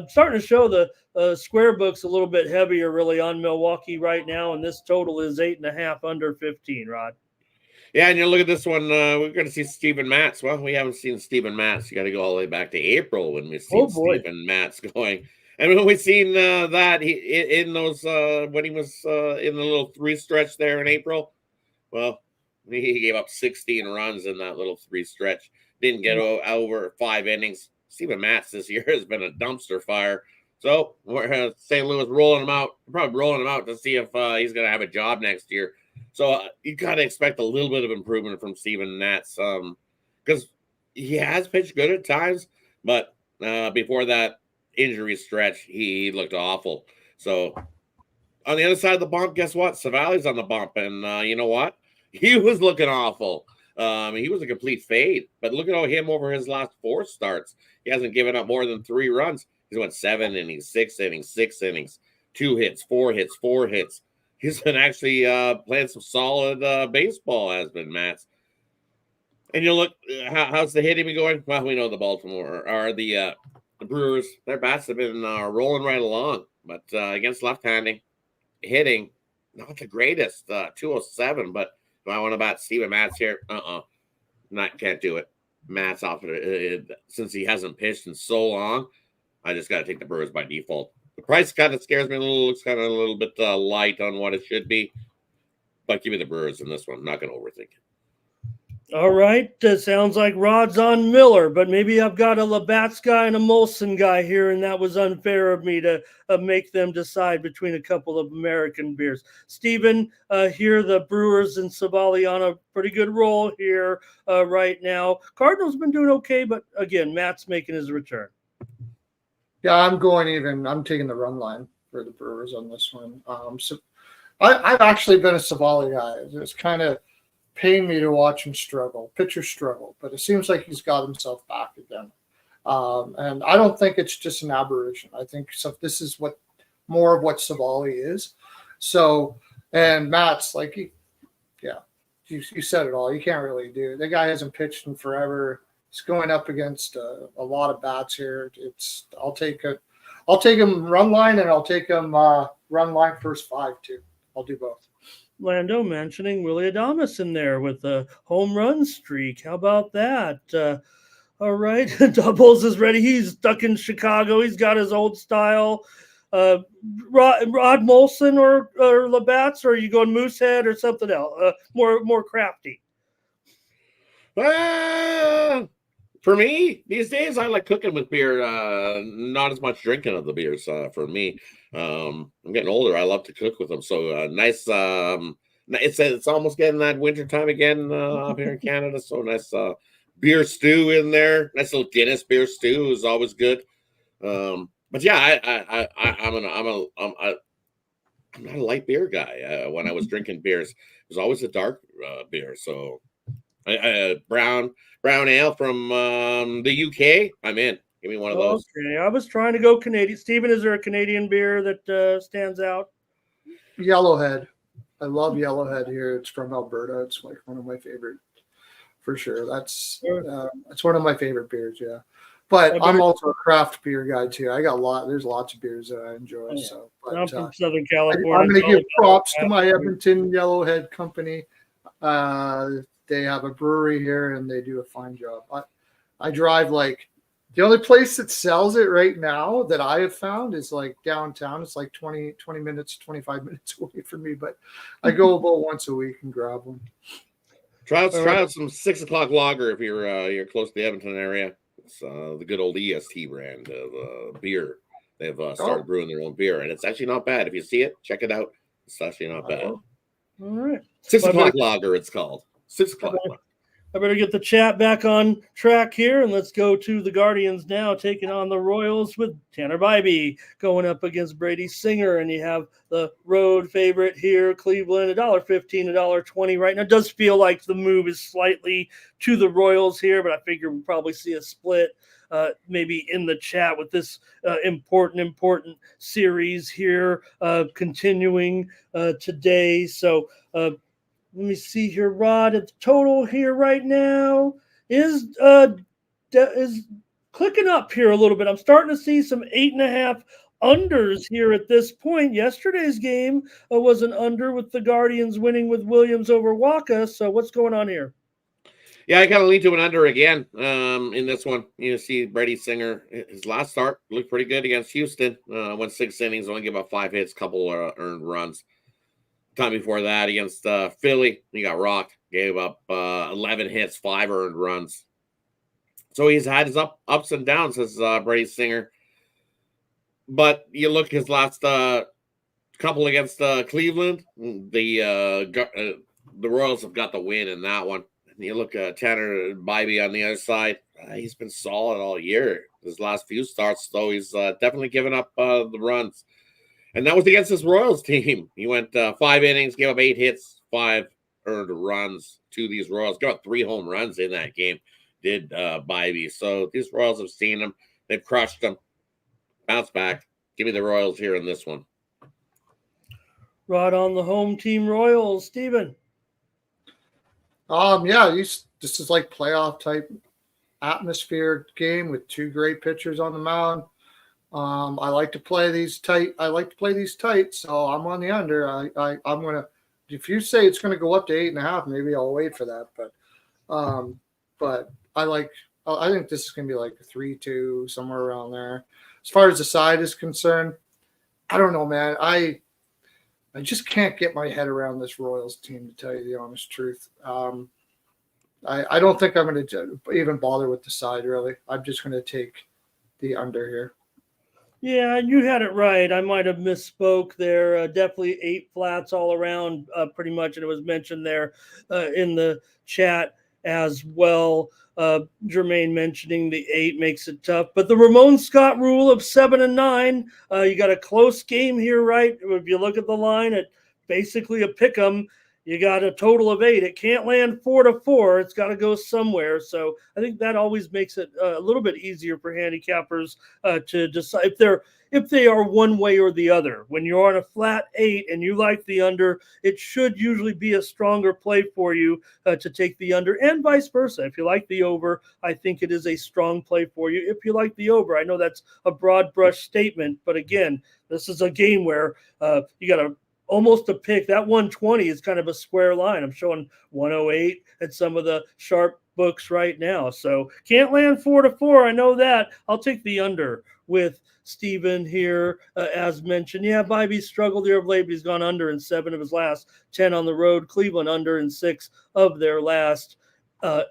starting to show the square books a little bit heavier really on Milwaukee right now, and this total is 8.5 under 15, Rod. Yeah, and you look at this one, we're going to see Stephen Matz. Well, we haven't seen Stephen Matz. You got to go all the way back to April when we've seen Stephen Matz going. And when we've seen that in those when he was in the little 3 stretch there in April, well, he gave up 16 runs in that little 3 stretch. Didn't get over 5 innings. Stephen Matz this year has been a dumpster fire. So we're St. Louis rolling him out, probably rolling him out to see if he's going to have a job next year. So you got to expect a little bit of improvement from Stephen Matz because he has pitched good at times, but before that injury stretch, he looked awful. So on the other side of the bump, guess what? Savali's on the bump, and you know what? He was looking awful. He was a complete fade. But look at him over his last 4 starts. He hasn't given up more than 3 runs. He's went 7 innings, 6 innings, 6 innings, 2 hits, 4 hits, 4 hits. He's been actually playing some solid baseball, has been Matz. And you look, how's the hitting been going? Well, we know the Baltimore or the Brewers, their bats have been rolling right along, but against left-handing hitting, not the greatest. 207, but if I want to bat Stephen Matz here, can't do it. Matz off of it since he hasn't pitched in so long. I just got to take the Brewers by default. The price kind of scares me a little. Looks kind of a little bit light on what it should be, but give me the Brewers in this one. I'm not going to overthink it. All right. Sounds like Rod's on Miller, but maybe I've got a Labatt's guy and a Molson guy here, and that was unfair of me to make them decide between a couple of American beers. Stephen, here the Brewers and Savali on a pretty good roll here right now. Cardinals been doing okay, but again, Matt's making his return. Yeah, I'm going even. I'm taking the run line for the Brewers on this one. So I've actually been a Savali guy. It's kind of pain me to watch him struggle, pitcher struggle, but it seems like he's got himself back again. And I don't think it's just an aberration. I think this is more of what Savali is. So, and Matt's like, you said it all. You can't really do it. The guy hasn't pitched in forever. He's going up against a lot of bats here. I'll take him run line, and I'll take him run line first 5 too. I'll do both. Lando mentioning Willie Adames in there with a home run streak. How about that? All right, Doubles is ready. He's stuck in Chicago. He's got his old style. Rod Molson or Labatt's, or are you going Moosehead or something else? More crafty. For me, these days, I like cooking with beer. Not as much drinking of the beers for me. I'm getting older. I love to cook with them. So nice. It's almost getting that winter time again up here in Canada. So nice beer stew in there. Nice little Guinness beer stew is always good. But yeah, I'm not a light beer guy. When I was drinking beers, it was always a dark beer. So brown ale from the UK. I'm in. Give me one of those. Okay, I was trying to go Canadian. Steven, is there a Canadian beer that stands out? Yellowhead. I love Yellowhead here. It's from Alberta. It's like one of my favorite, for sure. That's one of my favorite beers. Yeah, but I'm also a craft beer guy too. There's lots of beers that I enjoy. Yeah. So, but, I'm from Southern California. I'm going to give props to my Edmonton Yellowhead company. They have a brewery here, and they do a fine job. I drive the only place that sells it right now that I have found is downtown. It's 20 minutes, 25 minutes away from me, but I go about once a week and grab one. Try out some 6 o'clock lager if you're close to the Edmonton area. It's the good old EST brand of beer. They've started brewing their own beer, and it's actually not bad. If you see it, check it out. It's actually not bad. All right. 6 o'clock lager, it's called. 6 o'clock lager. I better get the chat back on track here, and let's go to the Guardians now, taking on the Royals with Tanner Bybee going up against Brady Singer, and you have the road favorite here, Cleveland, $1.15, $1.20 right now. It does feel like the move is slightly to the Royals here, but I figure we'll probably see a split maybe in the chat with this important series here continuing today. So let me see here, Rod. At the total here right now is clicking up here a little bit. I'm starting to see some 8.5 unders here at this point. Yesterday's game was an under with the Guardians winning with Williams over Waka. So what's going on here? Yeah, I kind of lean to an under again in this one. You see Brady Singer, his last start looked pretty good against Houston. Went 6 innings, only gave up 5 hits, couple earned runs. Time before that against Philly, he got rocked, gave up 11 hits, 5 earned runs. So he's had his ups and downs as Brady Singer. But you look his last couple against Cleveland, the Royals have got the win in that one. And you look at Tanner Bybee on the other side, he's been solid all year. His last few starts, though, he's definitely given up the runs. And that was against this Royals team. He went 5 innings, gave up 8 hits, 5 earned runs to these Royals. Got 3 home runs in that game, did Bybee. So these Royals have seen him. They've crushed him. Bounce back. Give me the Royals here in this one. Rod on the home team Royals. Steven. Yeah, this is like playoff type atmosphere game with 2 great pitchers on the mound. I like to play these tight. So I'm on the under. I'm gonna. If you say it's gonna go up to 8.5, maybe I'll wait for that. But I think this is gonna be like a 3-2, somewhere around there. As far as the side is concerned, I don't know, man. I just can't get my head around this Royals team, to tell you the honest truth. I don't think I'm going to even bother with the side, really. I'm just going to take the under here. Yeah, you had it right. I might have misspoke there. Definitely 8 flats all around, pretty much, and it was mentioned there in the chat as well. Jermaine mentioning the 8 makes it tough, but the Ramon Scott rule of 7 and 9. You got a close game here, right? If you look at the line, it basically a pick 'em. you got a total of 8. It can't land 4-4. It's got to go somewhere. So I think that always makes it a little bit easier for handicappers to decide if they are one way or the other. When you're on a flat 8 and you like the under, it should usually be a stronger play for you to take the under, and vice versa. If you like the over, I think it is a strong play for you. If you like the over, I know that's a broad brush statement, but again, this is a game where you got to almost a pick. That 120 is kind of a square line. I'm showing 108 at some of the sharp books right now. So can't land 4-4. I know that. I'll take the under with Steven here, as mentioned. Yeah, Bybee struggled here of late, but he's gone under in 7 of his last 10 on the road. Cleveland under in 6 of their last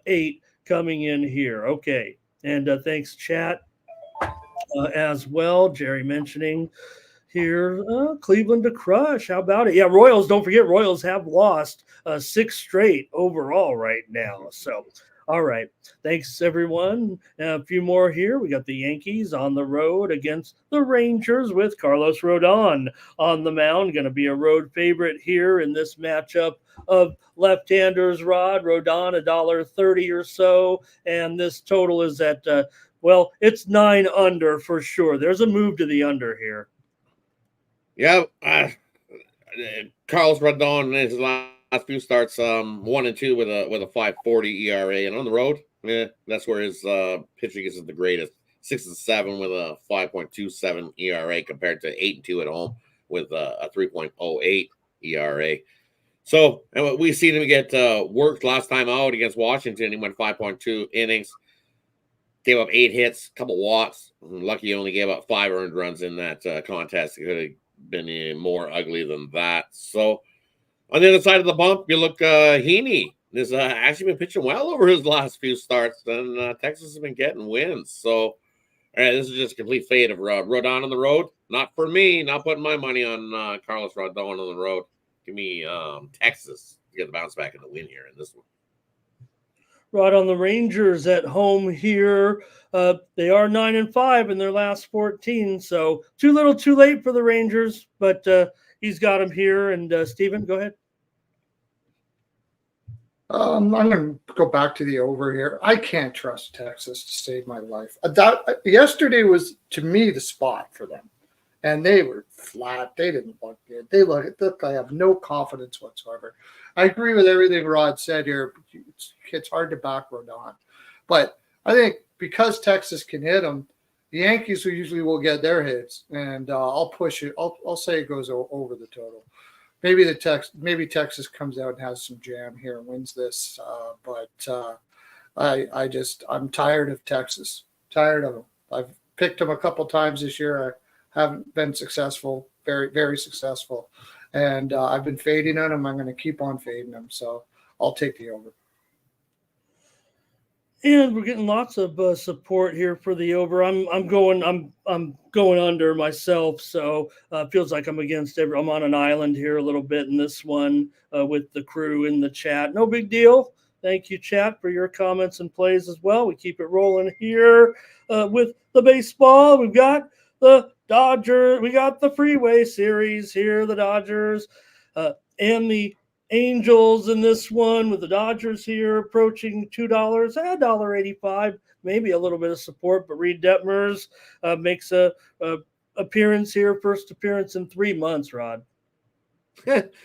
8 coming in here. Okay. And thanks, chat, as well. Jerry mentioning here, Cleveland to crush. How about it? Yeah, Royals, don't forget, Royals have lost 6 straight overall right now. So, all right. Thanks, everyone. A few more here. We got the Yankees on the road against the Rangers with Carlos Rodon on the mound. Going to be a road favorite here in this matchup of left-handers, Rod. Rodon, $1.30 or so. And this total is at, it's 9 under for sure. There's a move to the under here. Yeah, Carlos Rodon in his last few starts, 1-2 with a 5.40 ERA, and on the road, that's where his pitching is the greatest. 6-7 with a 5.27 ERA compared to 8-2 at home with a 3.08 ERA. So we've seen him get worked last time out against Washington. He went 5.2 innings, gave up 8 hits, a couple walks. Lucky he only gave up 5 earned runs in that contest. It could have been more ugly than that. So on the other side of the bump, you look Heaney. Has actually been pitching well over his last few starts, and Texas has been getting wins. So this is just a complete fade of Rodon on the road. Not for me. Not putting my money on Carlos Rodon on the road. Give me Texas to get the bounce back and the win here in this one. Right on the Rangers at home here. They are 9-5 in their last 14. So too little, too late for the Rangers, but he's got them here. And Steven, go ahead. I'm going to go back to the over here. I can't trust Texas to save my life. Yesterday was, to me, the spot for them. And they were flat. They didn't look good. They look I have no confidence whatsoever. I agree with everything Rod said here. It's hard to back Rodon. But I think because Texas can hit them, the Yankees usually will get their hits. And I'll push it. I'll say it goes over the total. Maybe Texas comes out and has some jam here and wins this. But I'm tired of Texas. Tired of them. I've picked them a couple times this year. I haven't been successful, very, very successful. And I've been fading on them. I'm going to keep on fading them. So I'll take the over. And we're getting lots of support here for the over. I'm going under myself, so feels like I'm against I'm on an island here a little bit in this one with the crew in the chat. No big deal. Thank you, chat, for your comments and plays as well. We keep it rolling here with the baseball. We've got the Dodgers. We got the Freeway Series here, the Dodgers and the Angels in this one, with the Dodgers here approaching $2, $1.85, maybe a little bit of support, but Reed Detmers makes a appearance here, first appearance in 3 months, Rod.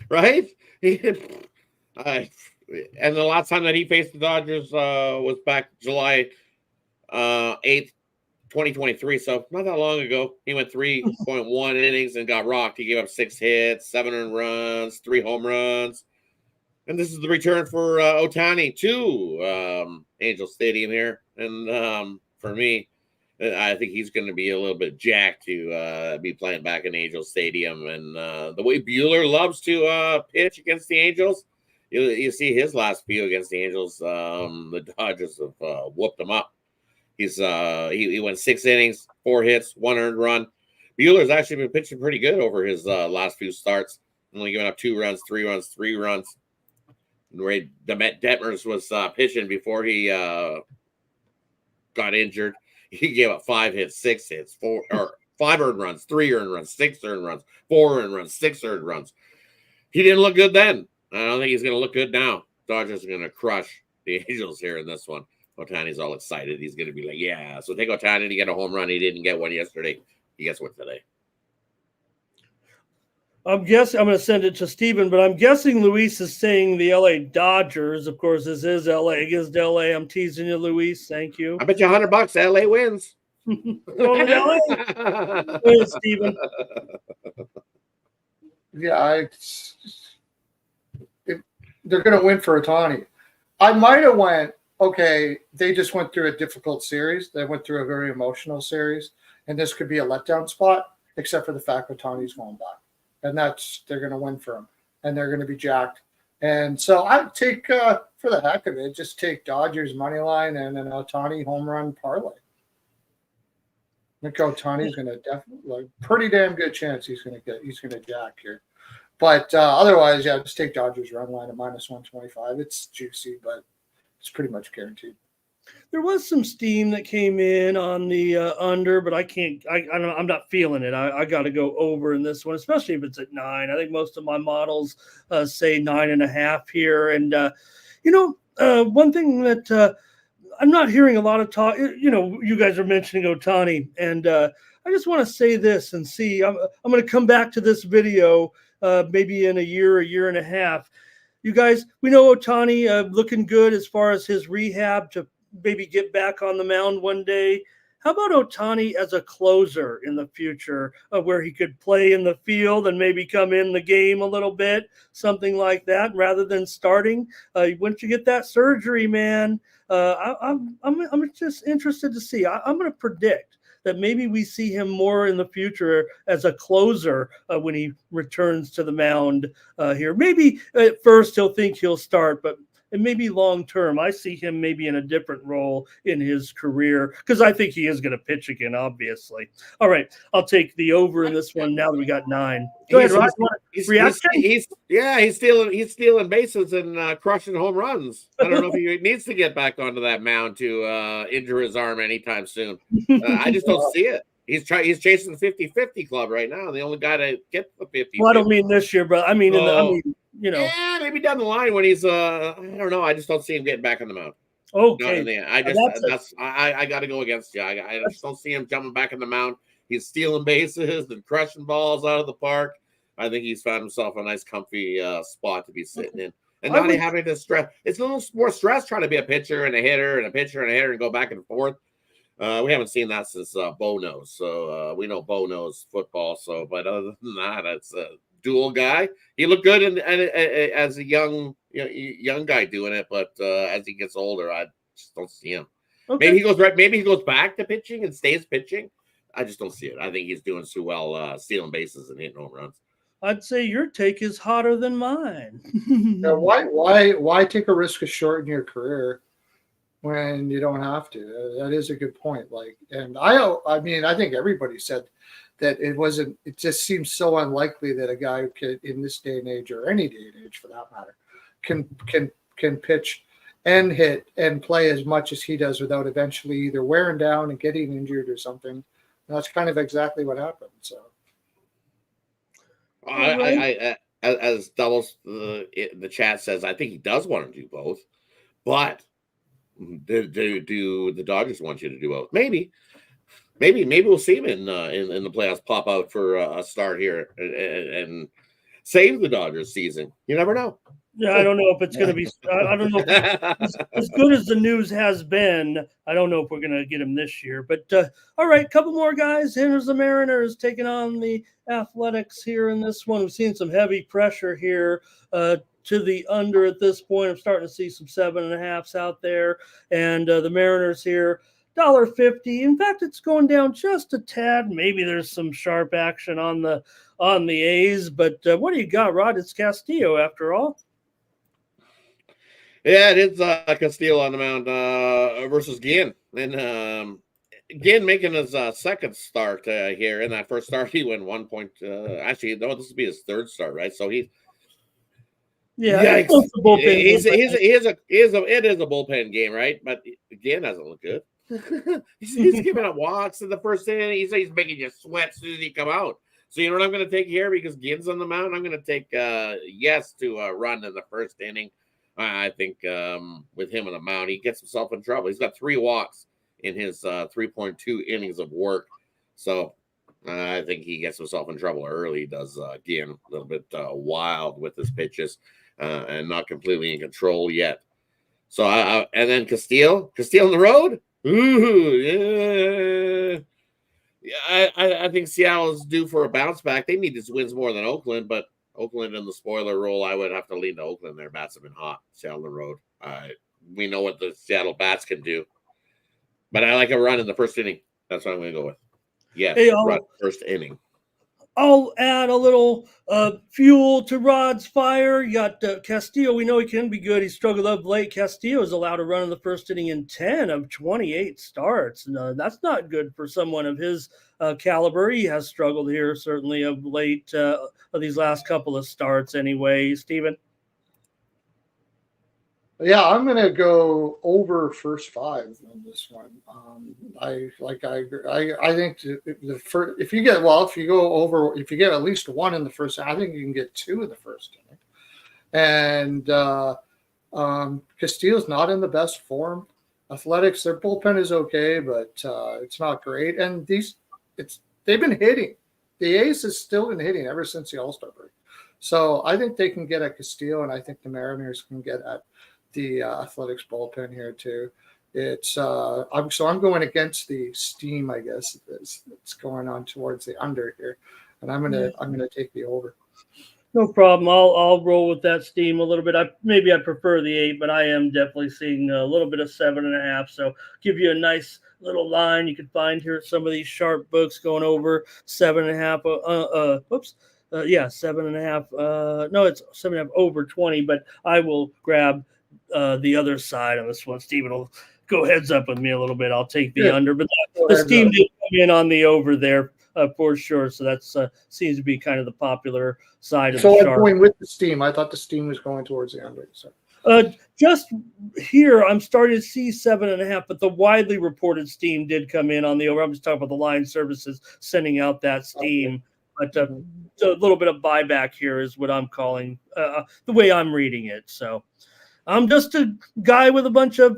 Right? And the last time that he faced the Dodgers was back July 8th, 2023, so not that long ago. He went 3.1 innings and got rocked. He gave up 6 hits, 7 earned runs, 3 home runs. And this is the return for Ohtani to Angel Stadium here. And for me, I think he's going to be a little bit jacked to be playing back in Angel Stadium. And the way Buehler loves to pitch against the Angels, you see his last few against the Angels, the Dodgers have whooped him up. He went 6 innings, 4 hits, 1 earned run. Buehler's actually been pitching pretty good over his last few starts, only giving up 2 runs, 3 runs, 3 runs. Ray Detmers was pitching before he got injured. He gave up 5 hits, 6 hits, 5 earned runs, 3 earned runs, 6 earned runs, 4 earned runs, 6 earned runs. He didn't look good then. I don't think he's going to look good now. Dodgers are going to crush the Angels here in this one. Otani's all excited. He's going to be like, yeah. So take Otani to get a home run. He didn't get one yesterday. He gets one today. I'm guessing I'm going to send it to Steven, but I'm guessing Luis is saying the LA Dodgers. Of course, this is LA against LA. I'm teasing you, Luis. Thank you. I bet you $100 LA wins. Going to LA. Go ahead, Steven. Yeah, they're going to win for Otani. I might have went, okay, they just went through a difficult series. They went through a very emotional series, and this could be a letdown spot, except for the fact Otani's going back. And they're going to win for him, and they're going to be jacked. And so I take, for the heck of it, just take Dodgers money line and an Otani home run parlay. I think Otani's going to definitely, pretty damn good chance he's going to jack here. But otherwise, yeah, just take Dodgers run line at -125. It's juicy, but it's pretty much guaranteed. There was some steam that came in on the under, but I can't. I don't. I'm not feeling it. I got to go over in this one, especially if it's at 9. I think most of my models say 9.5 here. And one thing that I'm not hearing a lot of talk. You guys are mentioning Otani, and I just want to say this and see. I'm going to come back to this video maybe in a year and a half. You guys, we know Otani looking good as far as his rehab to maybe get back on the mound one day. How about Otani as a closer in the future, where he could play in the field and maybe come in the game a little bit, something like that, rather than starting? Once you get that surgery, man, I'm just interested to see. I'm going to predict that maybe we see him more in the future as a closer when he returns to the mound here. Maybe at first he'll think he'll start, but and maybe long term, I see him maybe in a different role in his career, because I think he is going to pitch again, obviously. All right, I'll take the over in this one now that we got 9. Go ahead, Rod. He's stealing bases and crushing home runs. I don't know if he needs to get back onto that mound to injure his arm anytime soon. I just don't see it. He's chasing the 50-50 club right now. The only guy to get the 50. Well, I don't mean this year, but I mean, yeah, maybe down the line when he's I don't know. I just don't see him getting back on the mound. Okay, I got to go against you. I just don't see him jumping back on the mound. He's stealing bases and crushing balls out of the park. I think he's found himself a nice, comfy spot to be sitting in, and not having to stress. It's a little more stress trying to be a pitcher and a hitter and a pitcher and a hitter and go back and forth. We haven't seen that since Bo knows. So we know Bo knows football. So, but other than that, it's a dual guy. He looked good and as a young guy doing it, but as he gets older, I just don't see him. Okay. Maybe he goes back to pitching and stays pitching. I just don't see it. I think he's doing too well stealing bases and hitting home runs. I'd say your take is hotter than mine. Now, why take a risk of shortening your career when you don't have to? That is a good point. I mean, I think everybody said that it just seems so unlikely that a guy could, in this day and age, or any day and age for that matter, can pitch and hit and play as much as he does without eventually either wearing down and getting injured or something. And that's kind of exactly what happened. So, as Doubles the chat says, I think he does want to do both, but do the Dodgers want you to do both? Maybe we'll see him in the playoffs pop out for a start here and save the Dodgers season. You never know. Yeah, I don't know if it's going to be. I don't know if as good as the news has been. I don't know if we're going to get him this year. But all right, couple more guys. Here's the Mariners taking on the Athletics here in this one. We've seen some heavy pressure here to the under at this point. I'm starting to see some 7.5s out there, and the Mariners here $1.50. In fact, it's going down just a tad. Maybe there's some sharp action on the A's, but what do you got, Rod? It's Castillo after all. Yeah, it is Castillo on the mound versus Guillen. And Guillen making his second start here. In that first start, he went 1 point. Actually, no, this will be his third start, right? So it is a bullpen game, right? But Guillen doesn't look good. he's giving up walks in the first inning. He's making you sweat as soon as he come out. So you know what I'm going to take here because Ginn's on the mound. I'm going to take Yes to run in the first inning. I think with him on the mound, he gets himself in trouble. He's got 3 walks in his 3.2 innings of work. So I think he gets himself in trouble early. Does Ginn a little bit wild with his pitches and not completely in control yet. So and then Castillo on the road. Ooh, yeah. I think Seattle is due for a bounce back. They need these wins more than Oakland, but Oakland in the spoiler role, I would have to lean to Oakland. Their bats have been hot. Seattle on the road. We know what the Seattle bats can do, but I like a run in the first inning. That's what I'm going to go with. Yes, Hey, run first inning. I'll add a little fuel to Rod's fire. You got Castillo. We know he can be good. He struggled up late. Castillo is allowed to run in the first inning in 10 of 28 starts. And, that's not good for someone of his caliber. He has struggled here, certainly, of late of these last couple of starts anyway. Steven? Yeah, I'm going to go over first 5 on this one. I agree. I think the first, if you get at least 1 in the first, I think you can get 2 in the first inning. And Castillo's not in the best form. Athletics, their bullpen is okay, but it's not great. And they've been hitting. The A's has still been hitting ever since the All-Star break. So I think they can get at Castillo, and I think the Mariners can get at the Athletics bullpen here too. It's I'm going against the steam, I guess. It's going on towards the under here, and I'm gonna take the over. No problem. I'll roll with that steam a little bit. I prefer the 8, but I am definitely seeing a little bit of 7.5. So give you a nice little line you can find here at some of these sharp books going over 7.5. 7.5. No, it's 7.5 over 20. But I will grab the other side on this one. Steven will go heads up with me a little bit. I'll take the under, but the steam did come in on the over there for sure. So that's seems to be kind of the popular side of the sharp. So I'm going with the steam. I thought the steam was going towards the under. So. Just here, I'm starting to see 7.5, but the widely reported steam did come in on the over. I'm just talking about the line services sending out that steam. Okay. But a little bit of buyback here is what I'm calling the way I'm reading it. So I'm just a guy with a bunch of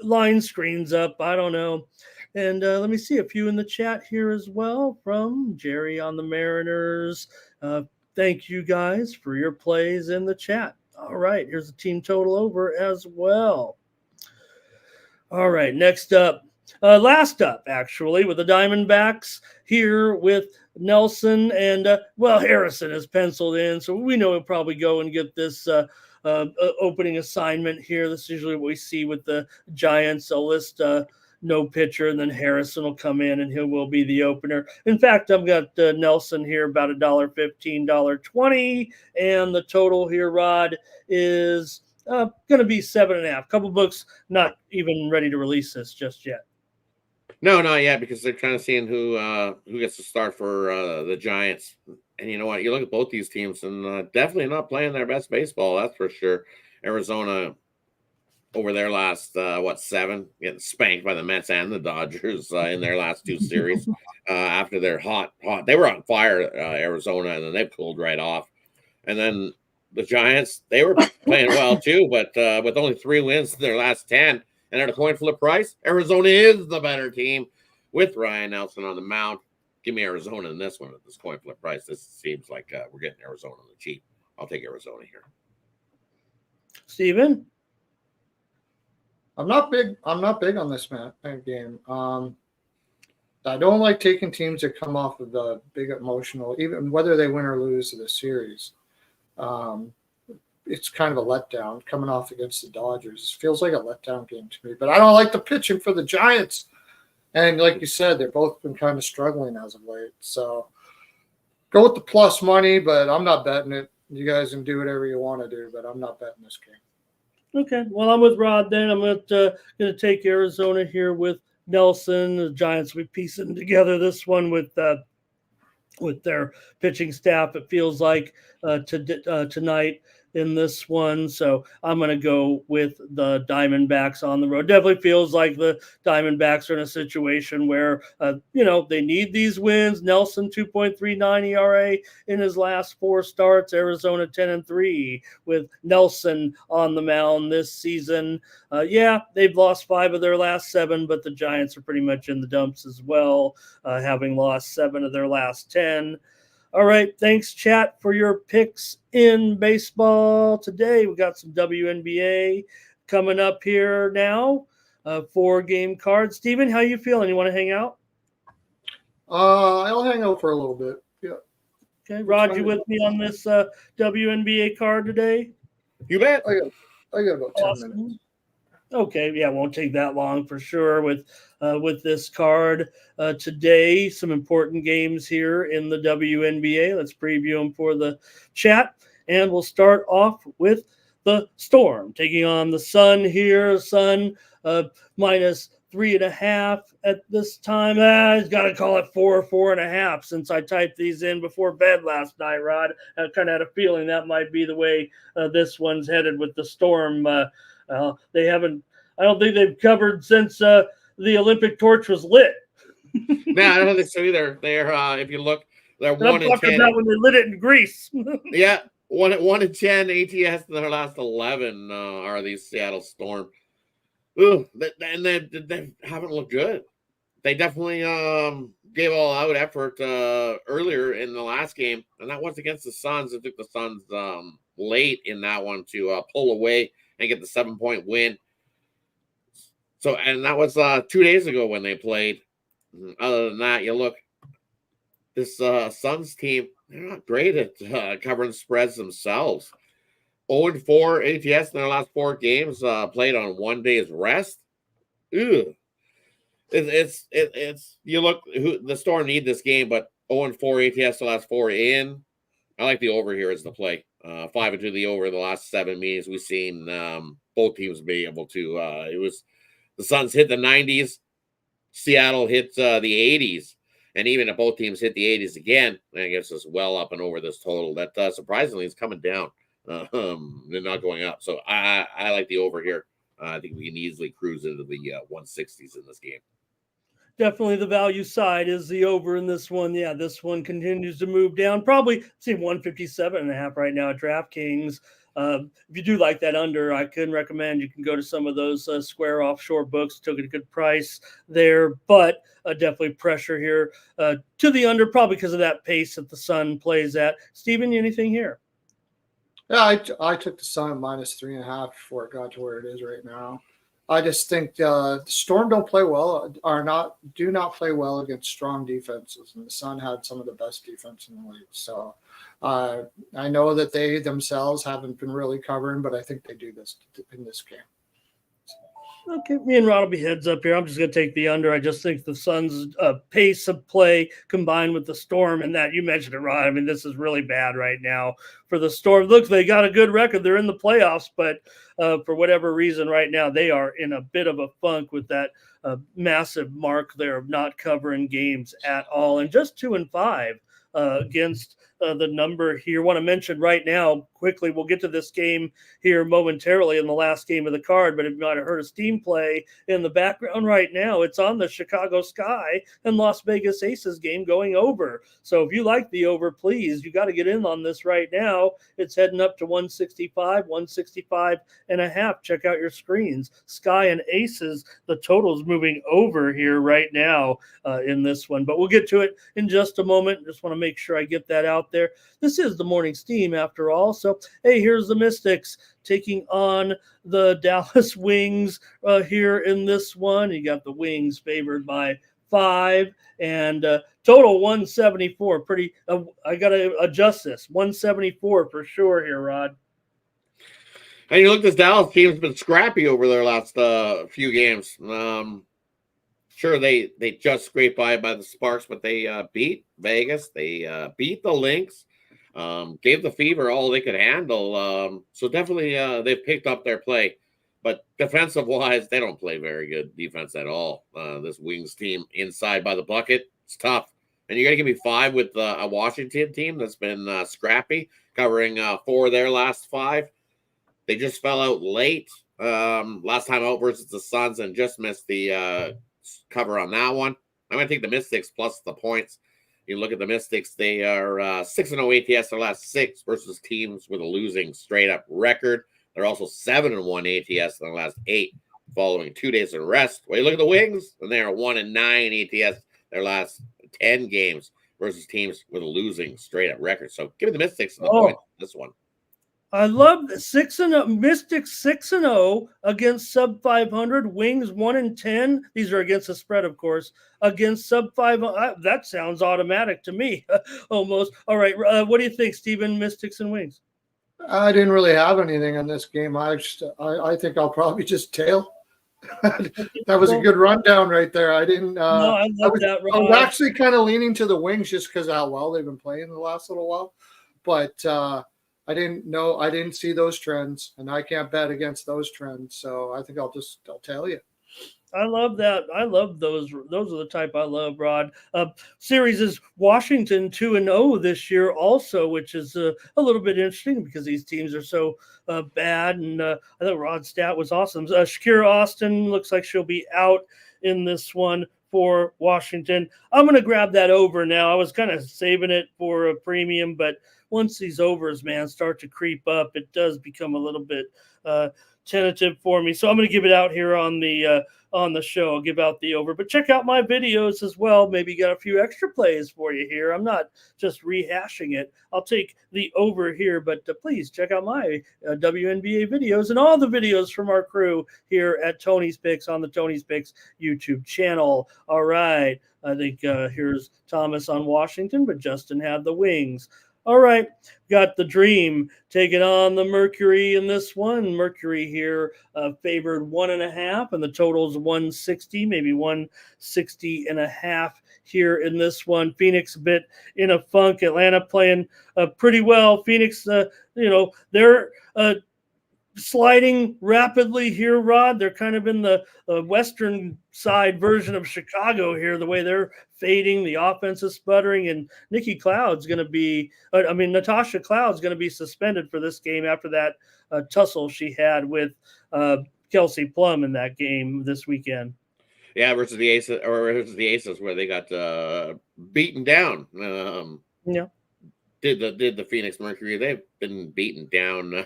line screens up. I don't know. And let me see a few in the chat here as well from Jerry on the Mariners. Thank you guys for your plays in the chat. All right, here's the team total over as well. All right, next up, last up, actually, with the Diamondbacks here with Nelson. And, Harrison is penciled in, so we know he'll probably go and get this opening assignment here. This is usually what we see with the Giants. They'll list no pitcher, and then Harrison will come in, and he will be the opener. In fact, I've got Nelson here about $1.15, $1.20, and the total here, Rod, is going to be 7.5. Couple books not even ready to release this just yet. No, not yet, because they're trying to see who gets to start for the Giants. And you know what? You look at both these teams, and definitely not playing their best baseball. That's for sure. Arizona over their last 7, getting spanked by the Mets and the Dodgers in their last 2 series. After they're hot, they were on fire, Arizona, and then they've cooled right off. And then the Giants, they were playing well too, but with only 3 wins in their last 10, and at a coin flip price, Arizona is the better team with Ryan Nelson on the mound. Give me Arizona in this one at this coin flip price. This seems like we're getting Arizona on the cheap. I'll take Arizona here. Steven? I'm not big on this game. I don't like taking teams that come off of the big emotional, even whether they win or lose the series. It's kind of a letdown coming off against the Dodgers. It feels like a letdown game to me, but I don't like the pitching for the Giants. And like you said, they've both been kind of struggling as of late. So go with the plus money, but I'm not betting it. You guys can do whatever you want to do, but I'm not betting this game. Okay, well, I'm with Rod then. I'm going to take Arizona here with Nelson. The Giants will be piecing together this one with their pitching staff. It feels like tonight. in this one. So I'm going to go with the Diamondbacks on the road. Definitely feels like the Diamondbacks are in a situation where, they need these wins. Nelson, 2.39 ERA in his last 4 starts. Arizona, 10-3 with Nelson on the mound this season. They've lost 5 of their last 7, but the Giants are pretty much in the dumps as well, having lost 7 of their last 10. All right, thanks, chat, for your picks in baseball today. We got some WNBA coming up here now, 4-game card. Steven, how you feeling? You want to hang out? I'll hang out for a little bit. Yeah. Okay, Rod, you with me on this WNBA card today? You bet. I got about 10 minutes. Okay, yeah, won't take that long for sure with this card today. Some important games here in the WNBA. Let's preview them for the chat, and we'll start off with the Storm taking on the Sun here. Sun minus 3.5 at this time. He's got to call it 4.5 since I typed these in before bed last night, Rod. I kind of had a feeling that might be the way this one's headed with the Storm. They haven't. I don't think they've covered since the Olympic torch was lit. No, I don't think so either. They're if you look, they're 1-10. About when they lit it in Greece. Yeah, 1-10 ATS in their last 11 are these Seattle Storm. Ooh, and they haven't looked good. They definitely gave all out effort earlier in the last game, and that was against the Suns. It took the Suns late in that one to pull away and get the 7-point win. So, and that was 2 days ago when they played. Other than that, you look, this Suns team, they're not great at covering spreads themselves. 0-4 ATS in their last 4 games, played on 1 day's rest. Ew. It's you look, the Storm need this game, but 0-4 ATS the last 4 in. I like the over here as the play. 5-2 the over the last 7 meetings. We've seen both teams be able to. It was the Suns hit the 90s, Seattle hit the 80s, and even if both teams hit the 80s again, I guess it's well up and over this total. That surprisingly is coming down. They're not going up. So I like the over here. I think we can easily cruise into the 160s in this game. Definitely the value side is the over in this one. Yeah, this one continues to move down. Probably see 157.5 right now at DraftKings. If you do like that under, I can recommend you can go to some of those Square offshore books. Took it a good price there, but definitely pressure here to the under, probably because of that pace that the Sun plays at. Steven, anything here? Yeah, I took the Sun at minus 3.5 before it got to where it is right now. I just think the Storm do not play well against strong defenses, and the Sun had some of the best defense in the league. So I know that they themselves haven't been really covering, but I think they do this in this game. Okay, me and Rod will be heads up here. I'm just going to take the under. I just think the Suns' pace of play combined with the Storm, and that you mentioned it, Rod. I mean, this is really bad right now for the Storm. Look, they got a good record. They're in the playoffs, but for whatever reason right now, they are in a bit of a funk with that massive mark there of not covering games at all, and just 2-5 against the number here. Want to mention right now quickly, we'll get to this game here momentarily in the last game of the card, but if you might have heard a Steam play in the background right now, it's on the Chicago Sky and Las Vegas Aces game going over. So if you like the over, please, you got to get in on this right now. It's heading up to 165.5. Check out your screens. Sky and Aces, the total's moving over here right now in this one, but we'll get to it in just a moment. Just want to make sure I get that out there. This is the morning steam after all. So, hey, here's the Mystics taking on the Dallas Wings here in this one. You got the Wings favored by 5 and total 174. Pretty, I got to adjust this. 174 for sure here, Rod. And you look, this Dallas team's been scrappy over their last few games. Sure, they just scraped by the Sparks, but they beat Vegas. They beat the Lynx, gave the Fever all they could handle. So definitely they've picked up their play. But defensive-wise, they don't play very good defense at all. This Wings team inside by the bucket, it's tough. and you're going to give me 5 with a Washington team that's been scrappy, covering 4 of their last 5. They just fell out late last time out versus the Suns and just missed the cover on that one. I'm going to take the Mystics plus the points. You look at the Mystics, they are 6-0 ATS their last 6 versus teams with a losing straight-up record. They're also 7-1 ATS in their last 8 following 2 days of rest. Well, you look at the Wings, and they are 1-9 ATS their last 10 games versus teams with a losing straight-up record. So give me the Mystics in the point this one. I love 6-0 Mystics 6-0 against sub 500. Wings 1-10. These are against the spread, of course. Against sub 500. That sounds automatic to me, almost. All right, what do you think, Stephen? Mystics and Wings. I didn't really have anything on this game. I think I'll probably just tail. That was a good rundown right there. I didn't. No, I love that. I was actually kind of leaning to the Wings just because of how well they've been playing the last little while, but I didn't see those trends, and I can't bet against those trends. So I think I'll tell you. I love that. I love those. Those are the type I love, Rod. Series is Washington 2-0 this year also, which is a little bit interesting because these teams are so bad. And I thought Rod's stat was awesome. Shakira Austin looks like she'll be out in this one for Washington. I'm going to grab that over now. I was kind of saving it for a premium, but once these overs, man, start to creep up, it does become a little bit tentative for me. So I'm going to give it out here on the show. I'll give out the over, but check out my videos as well. Maybe got a few extra plays for you here. I'm not just rehashing it. I'll take the over here, but please check out my WNBA videos and all the videos from our crew here at Tony's Picks on the Tony's Picks YouTube channel. All right. I think here's Thomas on Washington, but Justin had the Wings. All right, got the Dream taking on the Mercury in this one. Mercury here favored 1.5, and the total is 160, maybe 160.5 here in this one. Phoenix a bit in a funk. Atlanta playing pretty well. Phoenix, they're sliding rapidly here, Rod. They're kind of in the western side version of Chicago here, the way they're fading, the offense is sputtering, and Natasha Cloud's going to be suspended for this game after that tussle she had with Kelsey Plum in that game this weekend. Yeah, versus the Aces where they got beaten down. Yeah. Did the Phoenix Mercury. They've been beaten down.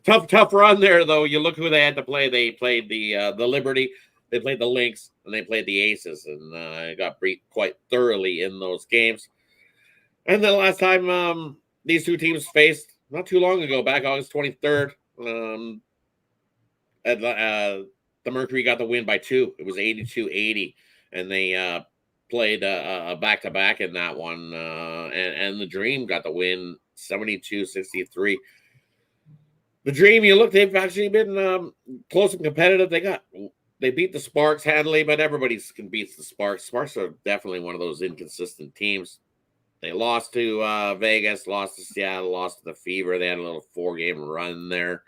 Tough run there, though. You look who they had to play. They played the Liberty, they played the Lynx, and they played the Aces, and got beat quite thoroughly in those games. And the last time these two teams faced, not too long ago, back August 23rd, the Mercury got the win by 2. It was 82-80, and they played a back-to-back in that one, and the Dream got the win 72-63. The Dream, you look, they've actually been close and competitive. They beat the Sparks handily, but everybody can beat the Sparks. Sparks are definitely one of those inconsistent teams. They lost to Vegas, lost to Seattle, lost to the Fever. They had a little 4-game run there.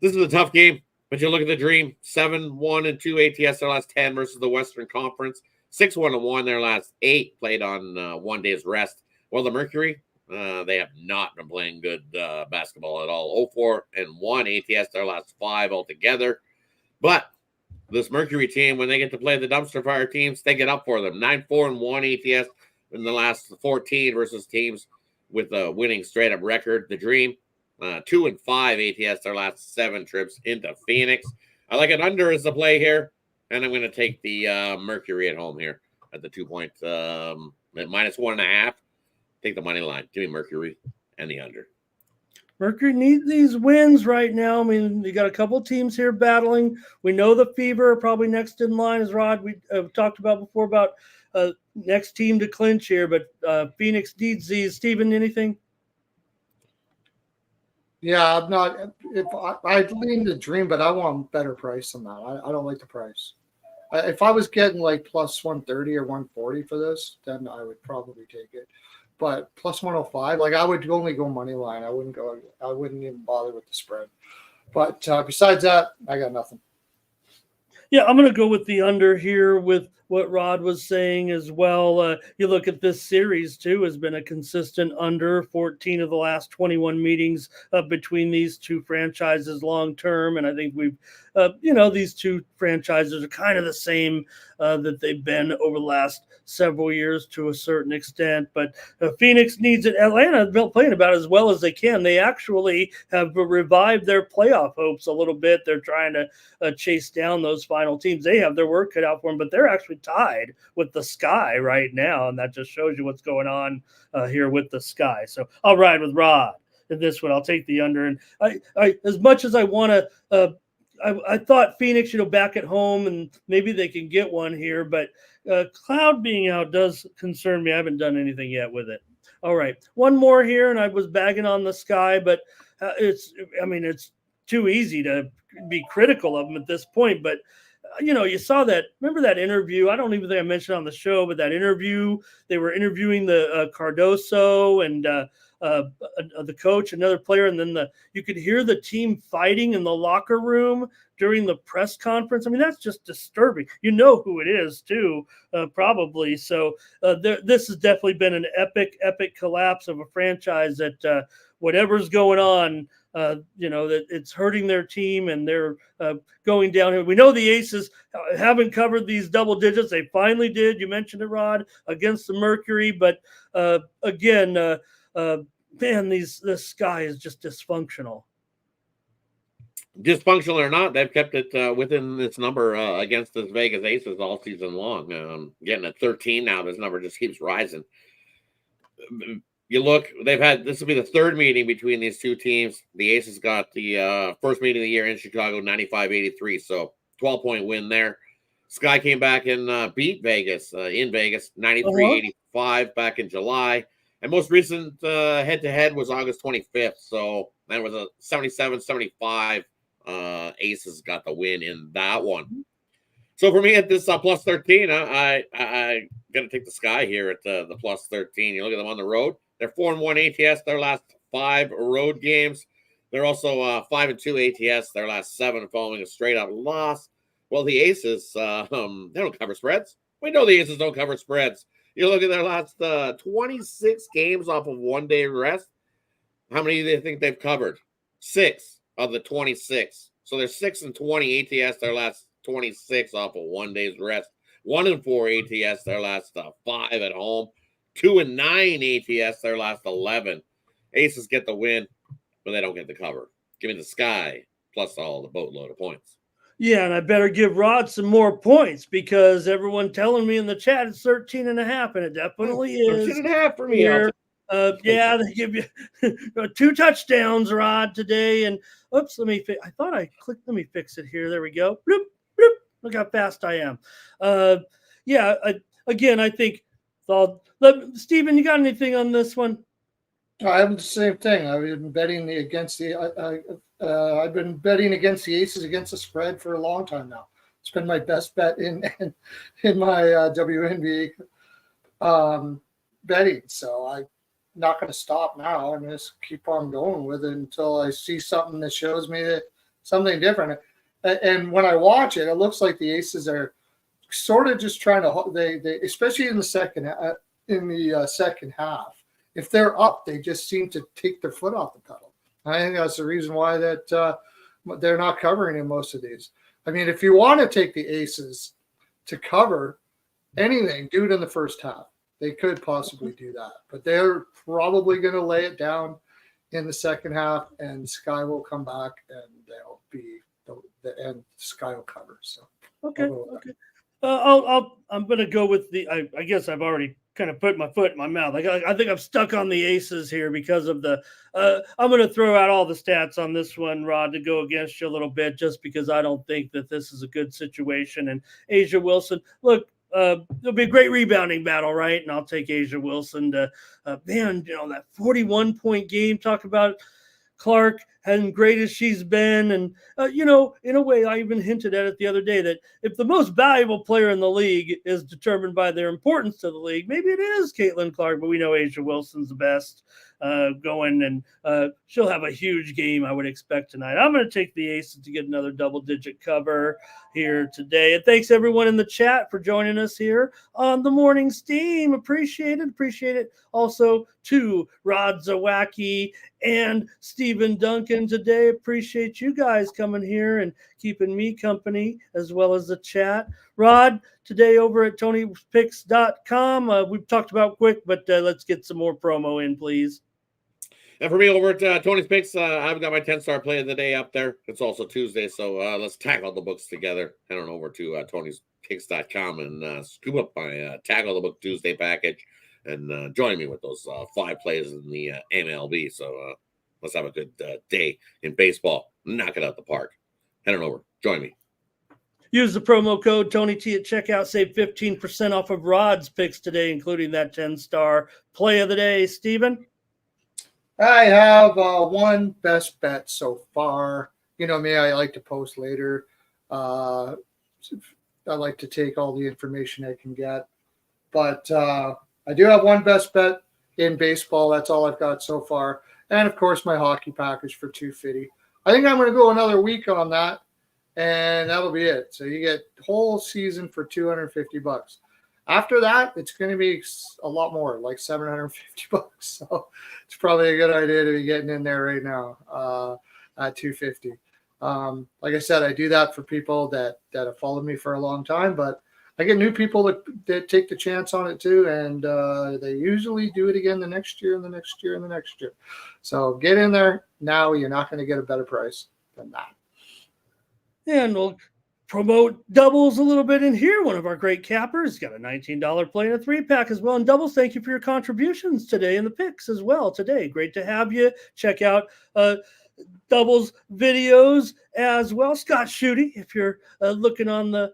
This is a tough game, but you look at the Dream, 7-1-2 ATS their last 10 versus the Western Conference, 6-1-1 their last 8, played on 1 day's rest. Well, the Mercury, they have not been playing good basketball at all. 0-4-1 ATS their last 5 altogether. But this Mercury team, when they get to play the dumpster fire teams, they get up for them. 9-4-1 ATS in the last 14 versus teams with a winning straight-up record. The Dream, 2-5 ATS their last 7 trips into Phoenix. I like it under as the play here, and I'm going to take the Mercury at home here at the 2 point at -1.5. Take the money line. Give me Mercury and the under. Mercury needs these wins right now. I mean, you got a couple teams here battling. We know the Fever are probably next in line, as Rod we talked about before about next team to clinch here. But Phoenix needs these. Stephen, anything? Yeah, I'm not. If I'd lean the Dream, but I want a better price than that. I don't like the price. If I was getting like plus 130 or 140 for this, then I would probably take it. But plus 105, like I would only go money line. I wouldn't even bother with the spread. But besides that, I got nothing. Yeah, I'm going to go with the under here with what Rod was saying as well. You look at this series too, has been a consistent under 14 of the last 21 meetings between these two franchises long term. And I think we've, these two franchises are kind of the same that they've been over the last several years to a certain extent. But Phoenix needs it. Atlanta has playing about as well as they can. They actually have revived their playoff hopes a little bit. They're trying to chase down those final teams. They have their work cut out for them, but they're actually tied with the Sky right now, and that just shows you what's going on here with the Sky. So I'll ride with Rod in this one. I'll take the under. And I as much as I want to, I thought Phoenix, back at home, and maybe they can get one here, but Cloud being out does concern me. I haven't done anything yet with it. All right, one more here, and I was bagging on the Sky, but it's too easy to be critical of them at this point. But you saw that. Remember that interview? I don't even think I mentioned on the show, but that interview, they were interviewing the Cardoso and the coach, another player, and then you could hear the team fighting in the locker room during the press conference. I mean, that's just disturbing. You know who it is too, probably. So this has definitely been an epic collapse of a franchise that whatever's going on, that it's hurting their team and they're going downhill. We know the Aces haven't covered these double digits. They finally did. You mentioned it, Rod, against the Mercury. But again, man, this Sky is just dysfunctional. Dysfunctional or not, they've kept it within this number against this Vegas Aces all season long. Getting at 13 now, this number just keeps rising. You look, this will be the third meeting between these two teams. The Aces got the first meeting of the year in Chicago, 95-83, so 12-point win there. Sky came back and beat Vegas in Vegas, 93-85 back in July. And most recent head-to-head was August 25th, so that was a 77-75. Aces got the win in that one. So for me at this plus 13, I got to take the Sky here at the plus 13. You look at them on the road. They're 4-1 ATS their last 5 road games. They're also 5-2 ATS their last 7 following a straight-up loss. Well, the Aces, they don't cover spreads. We know the Aces don't cover spreads. You look at their last 26 games off of one-day rest. How many do they think they've covered? 6 of the 26. So they're 6-20 ATS their last 26 off of one day's rest. 1-4 ATS their last 5 at home. 2-9 ATS their last 11. Aces get the win, but they don't get the cover. Give me the Sky plus all the boatload of points. Yeah, and I better give Rod some more points because everyone telling me in the chat it's 13.5, and it definitely is. 13.5 for me. Here. Yeah, they give you 2 touchdowns, Rod, today. And oops, I thought I clicked. Let me fix it here. There we go. Bloop, bloop. Look how fast I am. Again, I think Steven, you got anything on this one? I have the same thing. I've been betting against the Aces against the spread for a long time now. It's been my best bet in my WNBA betting. So I'm not going to stop now. I'm just keep on going with it until I see something that shows me that something different. And when I watch it, it looks like the Aces are sort of just trying to they especially in the second half. If they're up, they just seem to take their foot off the pedal. I think that's the reason why that they're not covering in most of these. I mean, if you want to take the Aces to cover anything, do it in the first half. They could possibly do that, but they're probably going to lay it down in the second half, and Sky will come back, and they'll be and Sky will cover. So okay. I'm going to go with I guess I've already kind of put my foot in my mouth. I think I'm stuck on the Aces here because of I'm going to throw out all the stats on this one, Rod, to go against you a little bit, just because I don't think that this is a good situation. And Asia Wilson, look, there'll be a great rebounding battle, right? And I'll take Asia Wilson to, that 41-point game. Talk about Clark and great as she's been. And, in a way, I even hinted at it the other day that if the most valuable player in the league is determined by their importance to the league, maybe it is Caitlin Clark, but we know Asia Wilson's the best going, and she'll have a huge game, I would expect, tonight. I'm going to take the Aces to get another double-digit cover here today. And thanks, everyone in the chat, for joining us here on the Morning Steam. Appreciate it. Also to Rod Zawacki and Stephen Duncan today. Appreciate you guys coming here and keeping me company as well as the chat. Rod, today over at TonyPicks.com. We've talked about quick, but let's get some more promo in, please. And for me over at Tony's Picks, I've got my 10-star play of the day up there. It's also Tuesday, so let's tackle the books together. Head on over to Tony'sPicks.com and scoop up my Tackle the Book Tuesday package and join me with those 5 plays in the MLB. So let's have a good day in baseball. Knock it out the park. Head on over. Join me. Use the promo code TonyT at checkout. Save 15% off of Rod's picks today, including that 10-star play of the day. Steven? I have one best bet so far. You know me, I like to post later. I like to take all the information I can get. But I do have one best bet in baseball. That's all I've got so far. And, of course, my hockey package for $250. I think I'm going to go another week on that, and that'll be it. So you get the whole season for $250. After that, it's going to be a lot more, like $750. So it's probably a good idea to be getting in there right now at $250. Like I said, I do that for people that have followed me for a long time, but I get new people that take the chance on it too, and they usually do it again the next year and the next year and the next year. So get in there now. You're not going to get a better price than that. And we'll promote doubles a little bit in here. One of our great cappers got a $19 play and a 3-pack as well. And doubles, thank you for your contributions today in the picks as well today. Great to have you. Check out doubles videos as well. Scott Schutte, if you're looking on the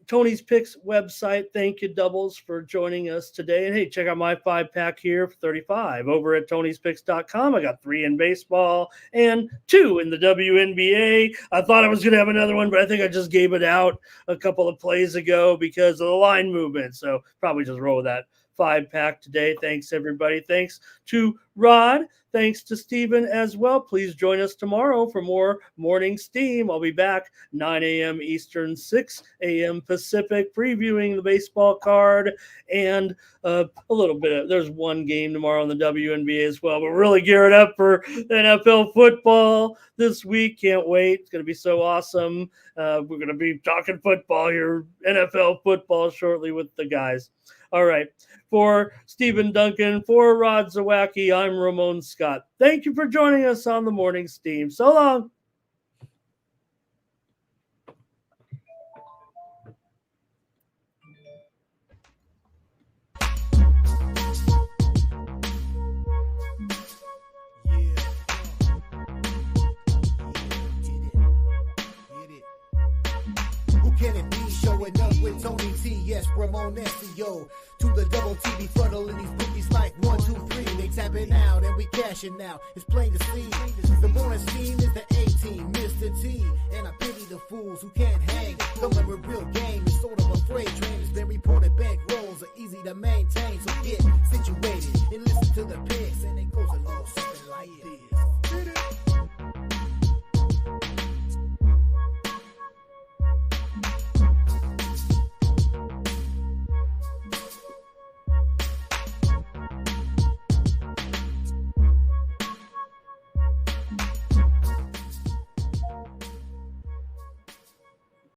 Tony's Picks website. Thank you, doubles, for joining us today. And hey, check out my 5-pack here for $35 over at Tony'sPicks.com. I got 3 in baseball and 2 in the WNBA. I thought I was going to have another one, but I think I just gave it out a couple of plays ago because of the line movement. So probably just roll with that 5-pack today. Thanks, everybody. Thanks to Rod. Thanks to Steven as well. Please join us tomorrow for more Morning Steam. I'll be back 9 a.m. Eastern, 6 a.m. Pacific, previewing the baseball card and a little bit of, there's one game tomorrow in the WNBA as well, but we're really gearing up for NFL football this week. Can't wait. It's going to be so awesome. We're going to be talking football here, NFL football shortly with the guys. All right. For Stephen Duncan, for Rod Zawacki, I'm Ramon Scott. Thank you for joining us on the Morning Steam. So long. Can it be showing up with Tony T? Yes, Ramon SEO to the double TV funneling these bookies like 1, 2, 3. They tapping out and we cashing out. It's plain to see. The morning steam is the A-team, Mr. T, and I pity the fools who can't hang. Coming with real game is sort of a freight train. It's been reported bank rolls are easy to maintain. So get situated and listen to the picks, and it goes a little something like this.